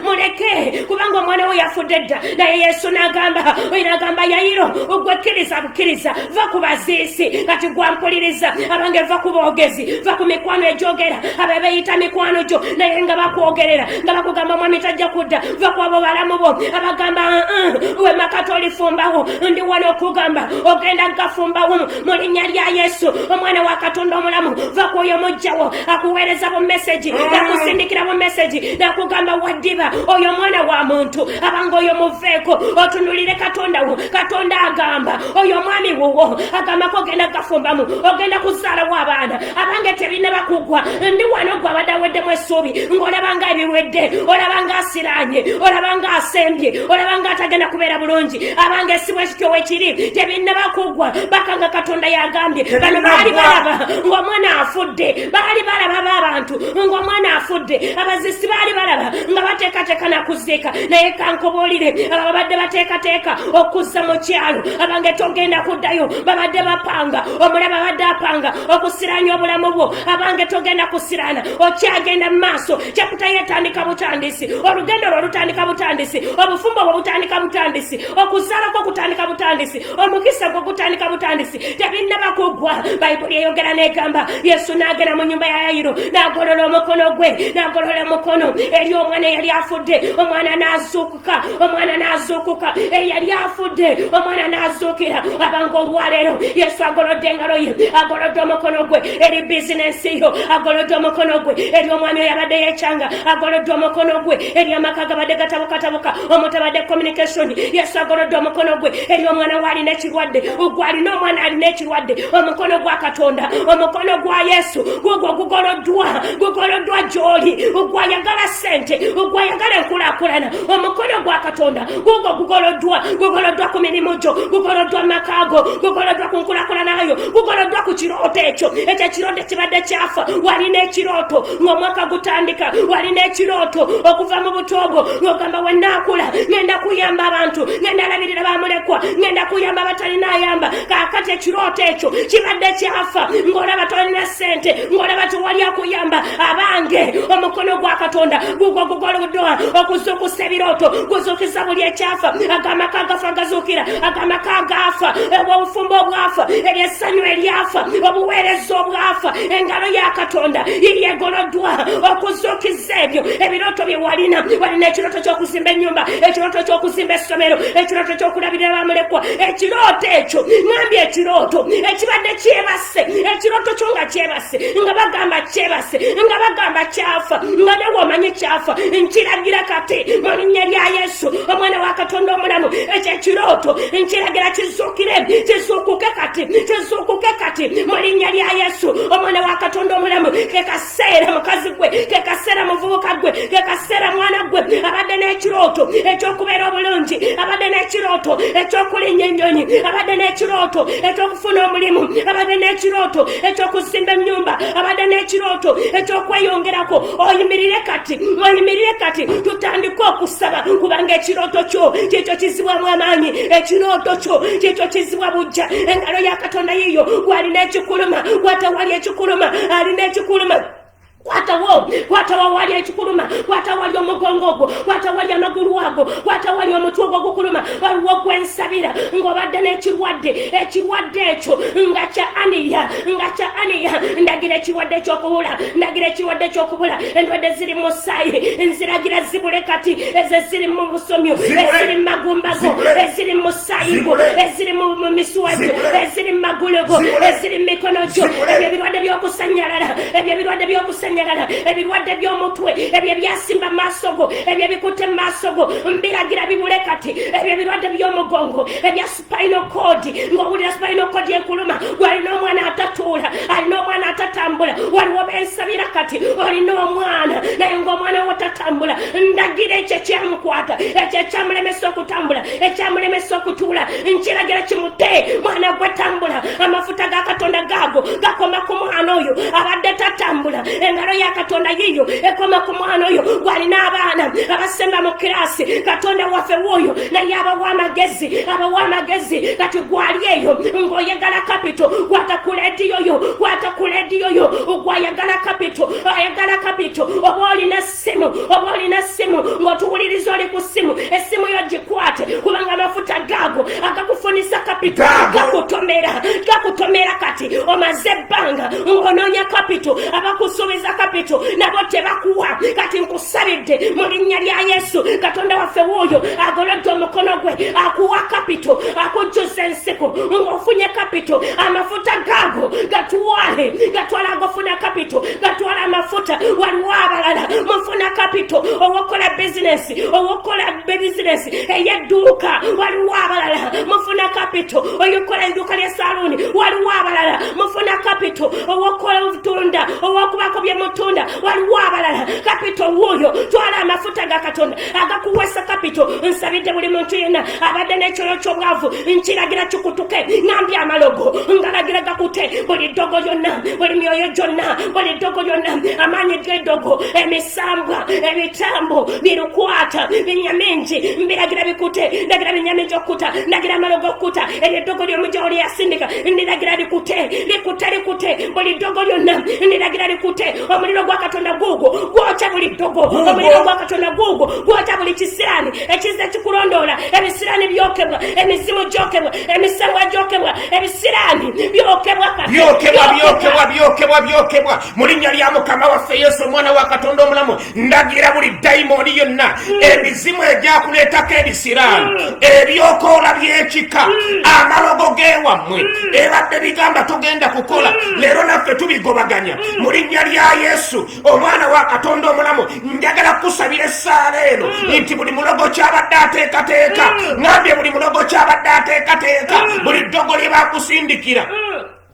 muleke kubanga omwana wo yafudde dda naye Yesu n'agamba Yayiro ogwe kkiriza va ku baziisi kati gwampuliriza abange va ku boogezi va ku mikwano egyogera abe beyita mikwano gyo naye nga bakwogerera nga bakugamba omwami tajja kudda va ku abo balamu bo abagamba we makati olifumbawo ndi wano okugamba ogenda gafumbawo mu linnya lya Yesu omwana wa Katonda omulamu va ku oyo mujjawo akuweereza bu meseji nakusindikira bu meseji nakugamba waddiba oyo mwana wa muntu abanga oyo muveeko otunulire Katonda wo Katonda agamba oyo mwami wuwo agamba ko ogenda gafumbamu ogenda kuzaalawo abaana abange tebinne bakugwa ndi wano gwe abadde aweddemu essuubi ng'olabanga ebiwedde olabanga asiranye olabanga asembye olabanga atagenda kubeera bulungi abange sibwe kityo wekiri tebinne bakugwa bakanga Katonda yagambye bano baali balaba ng'omwana afudde baali balaba b'abantu ng'omwana afudde abazisi baali balaba nga bateekateeka nakuziika naye kankobuulire abo babadde bateekateeka okuzza mu kyalo abange togenda kuddayo babadde bapanga omulaba abadde apanga okusiranya obulamu bwo abange togenda kusirana okyagenda mu maaso kyakuta yetandika butandisi olugendo lwo lutandika butandisi obufumbo bwo butandika butandisi okuzaala kwo kutandika butandisi omukisa gwo gutandika butandisi tebinne bakugwa bayibuli eyogera n'egamba Yesu n'agenda mu nnyumba ya Yayiro n'agolola omukono gwe n'agolola omukono eri omwana eyali afudde omwana n'azuukuka eyali afudde omwana n'azuukira abanga olwaleero Yesu agolodde engalo ye agolodde omukono gwe eri bizinensi yo agolodde omukono gwe eri omwami oyo abadde yekyanga agolodde omukono gwe eri amaka gabadde gatabukatabuka omutabadde communication Yesu agolodde omukono gwe eri omwana waalina ekirwadde gwalina omwana alina ekirwadde omukono gwa Katonda omukono gwa Yesu gugwo gugoloddwa gy'oli gwayagala ssente gwayagala enkulaakulana omukono gwa Katonda gugwo gugoloddwa ku mirimu gyo gugoloddwa makaago gugoloddwa ku nkulaakulana yo gugoloddwa ku kirooto ekyo kirooto kibadde kyafa walina ekirooto ng'omwaka gutandika walina ekirooto okuva mu butoogo ng'ogamba wennaakula ngenda kuyamba abantu ngenda labirira bamulekwa ngenda kuyamba batalina ayamba kaakati ekirooto ekyo kibadde kyafa ng'olaba tolina ssente ng'olaba tewali akuyamba abange omukono gwa Katonda gugwo gugoloddwa okuzuukusa ebirooto guzuukiza buli ekyafa agamaka agafa gazuukira agamaka agaafa obufumbo obwafa eryessanyu eryafa obuweereza obwafa engalo ya Katonda yegoloddwa okuzuukiza ebyo ebirooto bye walina ekirooto ky'okuzimba ennyumba ekirooto ky'okuzimba essomero ekirooto ky'okulabirira bamulekwa ekirooto ekyo ngambye ekirooto ekibadde kyebase ekirooto kyo nga kyebase nga bagamba kyebase nga bagamba kyafa nga nawe omanyi kyafa nkiragira kati mu linnya lya Yesu omwana wa Katonda omulamu ekyo ekirooto nkiragira kizuukuke kati mu linnya lya Yesu omwana wa Katonda omulamu kekaseera mukazi gwe kekaseera muvubuka gwe kekaseera mwana gwe abadde n'ekirooto ekyokubeera obulungi abadde n'ekirooto ekyokulinnya ennyonyi abadde n'ekirooto ekyokufuna omulimu abadde n'ekirooto ekyokuzimba ennyumba abadde n'ekirooto ekyokweyongerako oyimirire kati tutandike okusaba kubanga ekirooto kyo kyekyo kizibwamu amaanyi ekirooto kyo kyekyo kizibwa bujja engalo ya Katonda yiyo gwalina ekikuluma gwatawali ekikuluma alina ekikuluma kwatawa wali ekikuluma kwatawali omugongo gwo kwatawali amagulu ago kwatawali omutwe gwo gukuluma waliwo gwensabira ng'obadde n'ekirwadde ekyo nga kya aniya ndagira ekirwadde ekyokubula endwadde ziri mu musaayi nziragira zibule kati ezo ziri mu busomyo eziri mu magumbago eziri mu musaayigo eziri mu misuwago eziri mu magulugo eziri mu mikono gyo ebyo ebirwadde by'okusanyalala ebirwadde by'omutwe ebyo byasimba maaso masogo ebyo bikutte masogo mbiragira bibule kati ebyo birwadde by'omugongo ebya spinal cord ng'owulira spinal cord ekuluma walina omwana atatuula alina omwana atatambula waliwo bensabira kati olina omwana naye ng'omwana wo tatambula ndagira ekyo ekyamukwata ekyo ekyamulemesa okutambula ekyamulemesa okutuula nkiragira kimutte mwana gwe tambula amafuta ga katonda gaago gakoma ku mwana oyo abadde tatambula engalo ya katonda yiyo ekoma ku mwana oyo gwalina abaana abasemba mu kirasi katonda waffe woyo naye abawa amagezi kati gwali eyo ng'oyagala kapito kwata ku lediyo yo gwayagala kapito ayagala kapito oba olina simu ng'otuwuliriza oli ku simu essimu yo gikwate kubanga amafuta gaago agakufunisa kapito gakutomera kati omaze ebbanga ng'onoonya kapito abakusuubiza kapito nabo tebakuwa kati nkusabidde mu linnya lya Yesu katonda waffe woyo agolodde omukono gwe akuwa kapito akujjuza ensiko ng'ofunye kapito amafuta gaago gatwala agofuna kapito gatwala amafuta waliwo abalala mufuna kapito owokola bizinesi ey'edduuka waliwo abalala mufuna kapito oyokola edduuka lya saluuni waliwo abalala mufuna kapito owokola obutunda owokubako byemutunda waliwo abalala kapito woyo twala amafuta ga katonda agakuwesa kapito nsabidde buli muntu yenna abadde n'ekyoyo ky'obwavu nkiragira kikutuke ngambye amalogo ngalagira gakute buli ddogo lyonna buli myoyo gyonna buli ddogo lyonna amaanyi g'eddogo emisambwa ebitambo birukwata binyamingi mbiragira bikute ndagira binyamingi okuta ndagira amalogo okuta eryeddogo ly'omujjawo lyeyasindika ndiragira likute buli ddogo lyonna ndiragira likute omuliro gwa katonda guugwo gwokya buli ddogo omuliro gwa katonda guugwo gwokya buli kisirani ekiza kikulondoola ebisirani byokebwa emizimu gyokebwa emisambwa gyokebwa ebisirani byokebwa mu linnya lya Mukama waffe Yesu omwana wa katonda omulamu ndagira buli dayimooni yonna emizimu egyakuleetako ebisirani ebyokoola byekika amalogo geewammwe ebadde bigamba togenda kukola leero naffe tubigobaganya mu linnya lya Yesu omwana wa katonda omulamu njagala kusabira essaala eno nti buli mulogo kyabadde ateekateeka ngambye buli mulogo kyabadde ateekateeka buli ddogo lye bakusindikira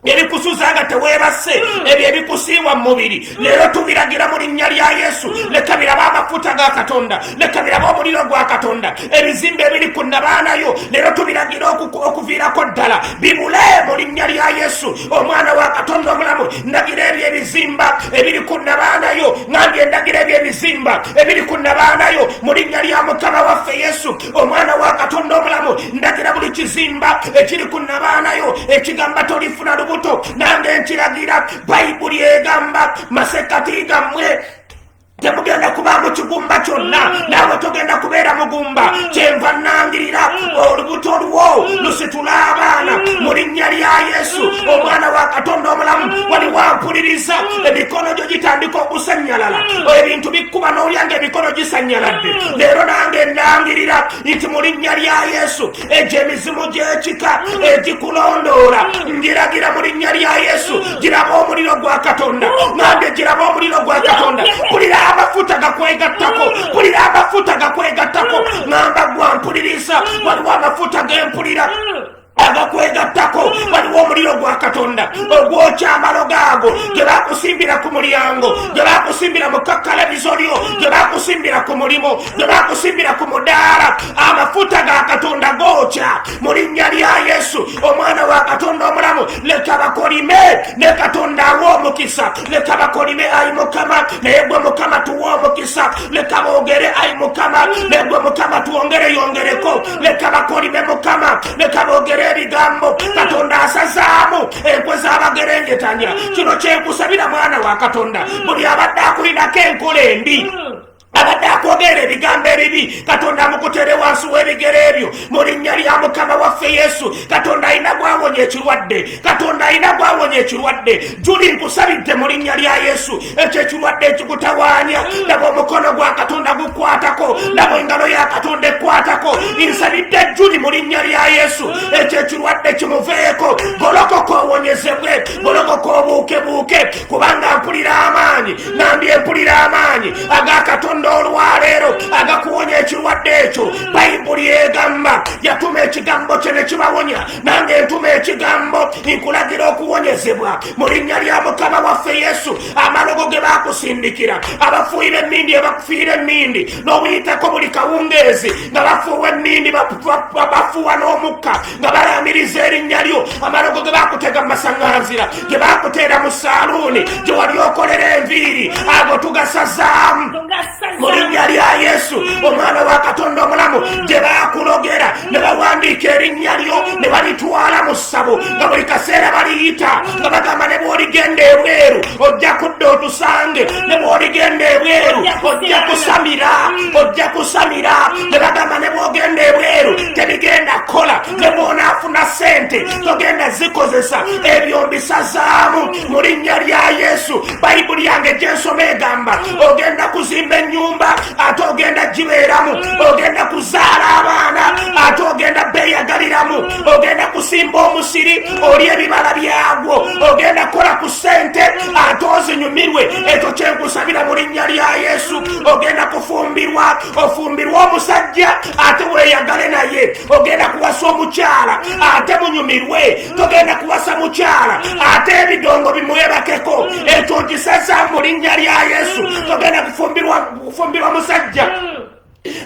ebikusuza nga teweebase ebyo ebikusiiwa mu mubiri leero tubiragira mu linnya lya Yesu leka biraba amafuta ga katonda leka biraba omuliro gwa katonda ebizimbe ebiri ku nnabaanayo leero tubiragira okuviirako ddala bibule mu linnya lya Yesu omwana wa katonda omulamu ndagira ebyo ebizimba ebiri ku nnabaanayo ngambye ndagira ebyo ebizimba ebiri ku nnabaanayo mu linnya lya Mukama waffe Yesu omwana wa katonda omulamu ndagira buli kizimba ekiri ku nnabaanayo ekigamba tolifuna lubuto nange nkiragira bayibuli egamba masekati gammwe temugenda kuba mu kigumba kyonna naawe togenda kubeera mugumba kyenva nangirira olubuto olwo lusitula abaana mu linnya lya Yesu omwana wa katonda omulamu wali wampuliriza emikono gyo gitandika okusanyalala ebintu bikkuba n'olyanga emikono gisanyaladde leero nange nangirira nti mu linnya lya Yesu egyo emizimu gy'ekika egikulondoola ngiragira mu linnya lya Yesu giraba omuliro gwa katonda nange giraba omuliro gwa katonda kulira amafuta gakwegattako ngamba gwampuliriza waliwo amafuta g'empulira agakwegattako waliwo omuliro gwa katonda ogwokya amalogo ago ge bakusimbira ku mulyango ge bakusimbira mu kakkalabizo lyo ge bakusimbira ku mulimo ge bakusimbira ku mudaala amafuta ga katonda gookya mu linnya lya Yesu omwana wa katonda omulamu leka bakolime ne katonda awa omukisa leka bakolime ayi Mukama naye gwe Mukama tuwa omukisa leka boogere ayi Mukama naye gwe Mukama tuwongereyongereko leka bakolime Mukama leka boogere ebigambo katonda asazaamu enkwe z'abagerengetanya kino kyenkusabira mwana wa katonda buli abadde akulinako enkola embi abadde akwogera ebigambo ebibi katonda amukutere wansi w'ebigere ebyo mu linnya lya Mukama waffe Yesu katonda alina gwawonya ekirwadde juli nkusabidde mu linnya lya Yesu ekyo ekirwadde ekikutawaanya laba omukono gwa katonda gukwatako laba engalo ya katonda ekwatako nsabidde juli mu linnya lya Yesu ekyo ekirwadde kimuveeko golokoka owonyezebwe golokoka obuukebuuke kubanga mpulira amaanyi nambye mpulira amaanyi aga Katonda olwaleero agakuwonya ekirwadde ekyo. Bayibuli egamba yatuma ekigambo kye ne kibawonya, nange ntuma ekigambo nkulagira okuwonyezebwa mu linnya lya Mukama waffe Yesu. Amalogo ge bakusindikira, abafuuyira emmindi ebakufiira emmindi n'obuyitako buli kawungeezi nga bafuuwa emmindi bafuuwa n'omukka nga balamiriza erinnya lyo. Amalogo ge bakutega mu masaŋŋanzira, ge bakuteera mu saaluuni, gye wali okolera enviiri, ago tugasazaamu mu linnya lya Yesu omwana wa Katonda omulamu. Gye bakulogera ne bawandiika erinnya lyo ne balitwala mu ssabo nga buli kaseera baliyita nga bagamba ne bw'oligenda ebweru ojja kudda otusange, ne bw'oligenda ebweru ojja kusamira, ne bagamba ne bw'ogenda ebweru tebigenda kola, ne bw'onaafuna ssente togenda zikozesa. Ebyo mbisazaamu mu linnya lya Yesu. Bayibuli yange gye nsoma egamba ogenda kuzimba ennyumba ate ogenda gibeeramu, ogenda kuzaala abaana ate ogenda beeyagaliramu, ogenda kusimba omusiri oli ebibala byagwo, ogenda kukola ku ssente ate ozinyumirwe. Ekyo kyenkusabira mu linnya lya Yesu. Ogenda kufumbirwa, ofumbirwa omusajja ate weeyagale naye, ogenda kuwasa omukyala ate munyumirwe, togenda kuwasa mukyala ate ebidongo bimwebakeko. Ekyo nkisasa mu linnya lya Yesu. Togenda kufumbirwa musajja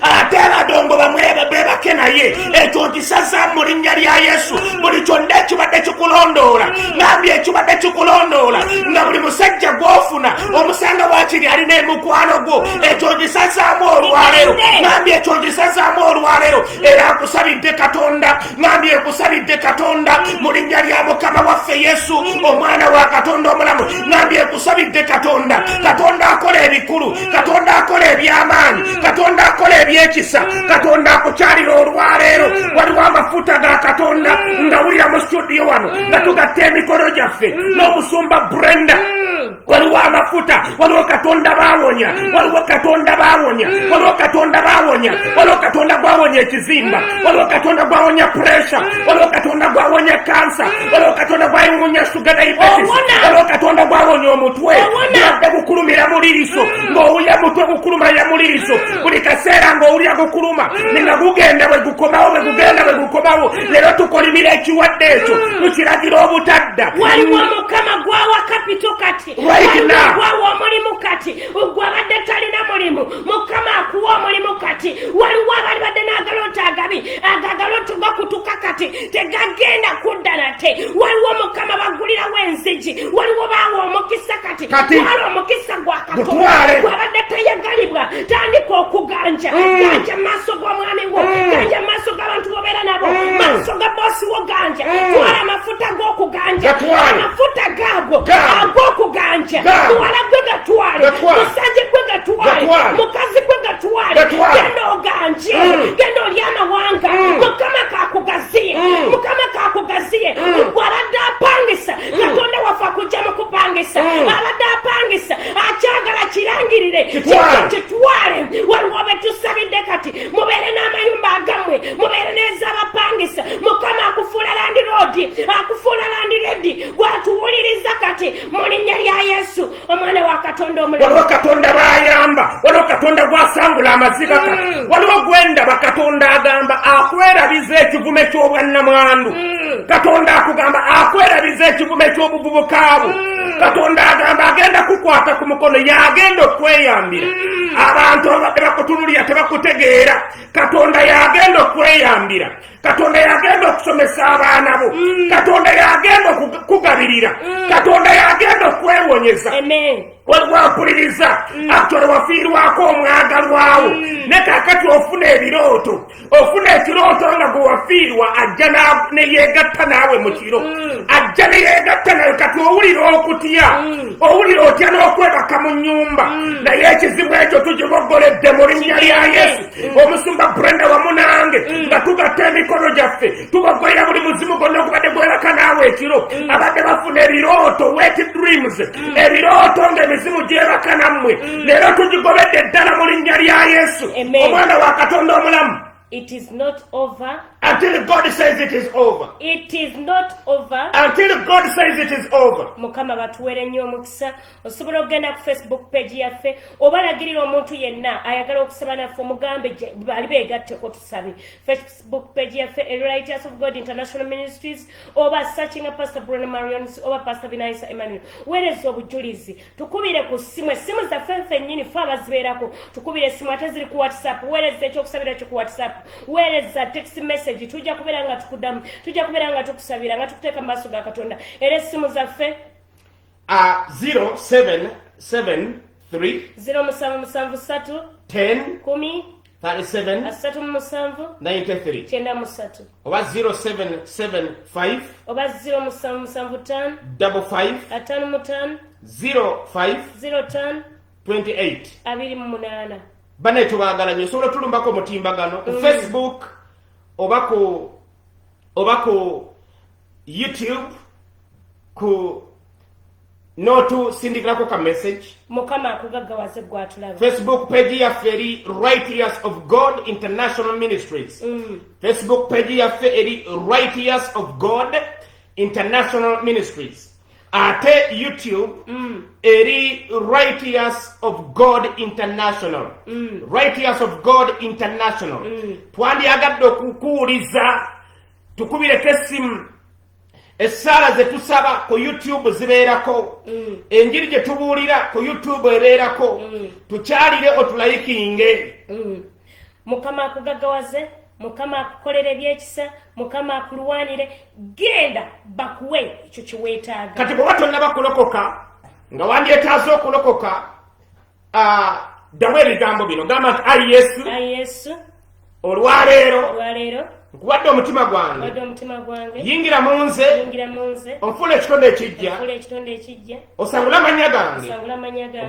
ate abadongo bamwebake naye. Ekyo nkisasa mu linnya lya Yesu. Buli kyonna ekibadde kikulondoola, ngambye ekibadde kikulondoola nga buli musajja gw'ofuna omusanga bwakiri alina emukwano gwo, ekyo nkisasaamu olwaleero, ngambye ekyo nkisasaamu olwaleero. Era nkusabidde Katonda, ngambye nkusabidde Katonda mu linnya lya Mukama waffe Yesu omwana wa Katonda omulamu. Ngambye nkusabidde Katonda, Katonda akola ebikulu, Katonda akola eby'amaanyi, Katonda akola ebyekisa, Katonda akukyalira olwaleero. Waliwo amafuta ga Katonda ngawulira mu studio wano nga tugatta emikono gyaffe n'omusumba Brenda. Waliwo amafuta, waliwo Katonda bawonya, waliwo Katonda bawonya, waliwo Katonda bawonya, waliwo Katonda gwawonya ekizimba, waliwo Katonda gwawonya pressure, waliwo Katonda gwawonya kansa, waliwo Katonda gwawonya sugar diabetes, waliwo Katonda gwawonya omutwe gwadde gukulumira mu liriso, ng'owulya mutwe gukulumira mu liriso buli kaseera ng'owulya gukuluma nga gugenda bwe gukomawo bwe gugenda bwe gukomawo. Leero tukolimira ekiwadde ekyo tukiragira obutadda. Waliwo Mukama gwawa kapito kati, gwawa omulimu kati, gwabadde talina mulimu Mukama akuwa omulimu kati. Waliwo abali badde n'agalonta agabi, agagalonta gakutuka kati tegagenda kudda nate. Waliwo Mukama bagulirawo enzigi, waliwo baawa omukisa kati, waliwo omukisa gwa Katonda gwabadde teyagalibwa. Tandika okuganja, ganja maaso g'omwami wo, ganja maaso g'abantu bobeera nabo, maaso ga bosi wo ganja. Twala amafuta g'okuganja, amafuta gaago ag'okuganja, twala gwe gatwale, musajja gwe gatwale, mukazi gwe gatwale, genda oganje, genda oli amawanga. Mukama kakugaziye, Mukama kakugaziye. Gwaladde apangisa, Katonda waffe akujja mu kupangisa, aladde apangisa, akyagala kirangirire kitwale. Waliwo betusabidde kati mubeere n'amayumba agammwe, mubeere n'ez'abapangisa. Mukama akufuula landiroodi, akufuula landiredi, gwatuwuliriza kati mu linnya lya Yesu omwana wa Katonda omulamu. Waliwo Katonda bayamba, waliwo Katonda gwasangula amaziga kati, waliwo gwendaba Katonda agamba akwerabiza ekivume ky'obwannamwandu. Katonda akugamba akwerabiza ekivume ky'obuvubukaabu. Katonda agamba agenda kukwata ku mukono, yagenda okweyambira. Abantu abadde bakutunulira tebakutegeera, Katonda yagenda okweyambira. Katonda yagenda okusomesa abaana bo, Katonda yagenda okukugabirira, Katonda yagenda okwewonyeza. Waliwo ampuliriza atole wafiirwako omwagalwawo, ne kaakati ofuna ebirooto, ofuna ekirooto nga gwe wafiirwa ajja ne yeegatta naawe mu kiro, ajja ne yeegatta nawe. Kati owulira okutya, owulira otya n'okwebaka mu nnyumba. Naye ekizibu ekyo tugiboggoledde mu linnya lya Yesu. Omusumba Brenda wamu nange nga tugatta emikono gyaffe tuboggolera buli muzimu gonna ogubadde gwebaka naawe ekiro. Abadde bafuna ebirooto, wet dreams, ebirooto ng'emizimu gyebaka nammwe. Leero tugigobedde ddala mu linnya lya Yesu omwana wa Katonda omulamu. It is not over. Until God says it is over. It is not over. Until God says it is over. Mukama batuwere nnyo omukisa. Osobola okugenda ku Facebook page yaffe oba lagirira omuntu yenna ayagala okusaba naffe omugambe bali beegatteko tusabe. Facebook page yaffe Righteous of God International Ministries oba searching a Pastor Bruno Marions oba Pastor Binaisa Emmanuel. Weereza obujulizi. Tukubire ku essimu zaffe ffennyini ffe abazibeerako. Tukubire essimu ate ziri ku WhatsApp. Weereza ekyokusabira kyo ku WhatsApp. Weereza text message. Tujja kubeera nga tukudamu. Tujja kubeera nga tukusabira nga tukuteeka mu maaso ga Katonda. Era essimu zaffe 0773 0773 10 10 37 93 93 oba 0775 oba 0775 55 55 05 05 28 28. bane tubagala nnyo osobola tulumbako omutimbagano ku Facebook oba ku YouTube ku notu sindikirako ka message. Mukama akugaggawaze gwatulaba. Facebook page yaffe eri Righteous of God International Ministries. Facebook page yaffe eri Righteous of God International Ministries. Ate YouTube eri Righteous of God International. Righteous of God International. Twandiyagadde okukuwuliza tukubireko essimu Essala ze tusaba ku YouTube zibeerako. Enjiri gye tubuulira ku YouTube ebeerako. Tukyalire otulayikinge. Mukama akugaggawaze, Mukama akukolera ebyekisa, Mukama akulwanire, genda bakuwe ekyo kiweetaaga. Kati bwe tonnaba kulokoka nga wandyetaaze okulokoka, ddamu ebigambo bino gamba nti ayi Yesu olwaleero nkuwadde omutima gwange yingira mu nze onfuula ekitonde ekijja osangule amannya gange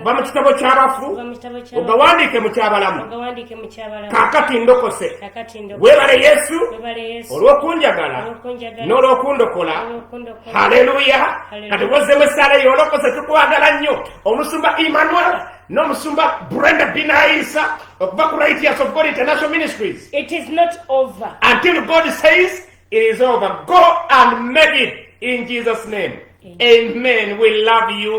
ova mu kitabo ky'abafu ogawandiike mu kyabalamu kaakati ndokose weebale Yesu olw'okunjagala n'olw'okundokola. Haleluya. Kati wozzemu essaala y'olokose tukwagala nnyo omusumba Emmanuel n'omusumba Brenda Binaisa okuva ku Righteous of God International Ministries. It is not over Until God says it is over. Go and make it in Jesus' name. Amen. We love you.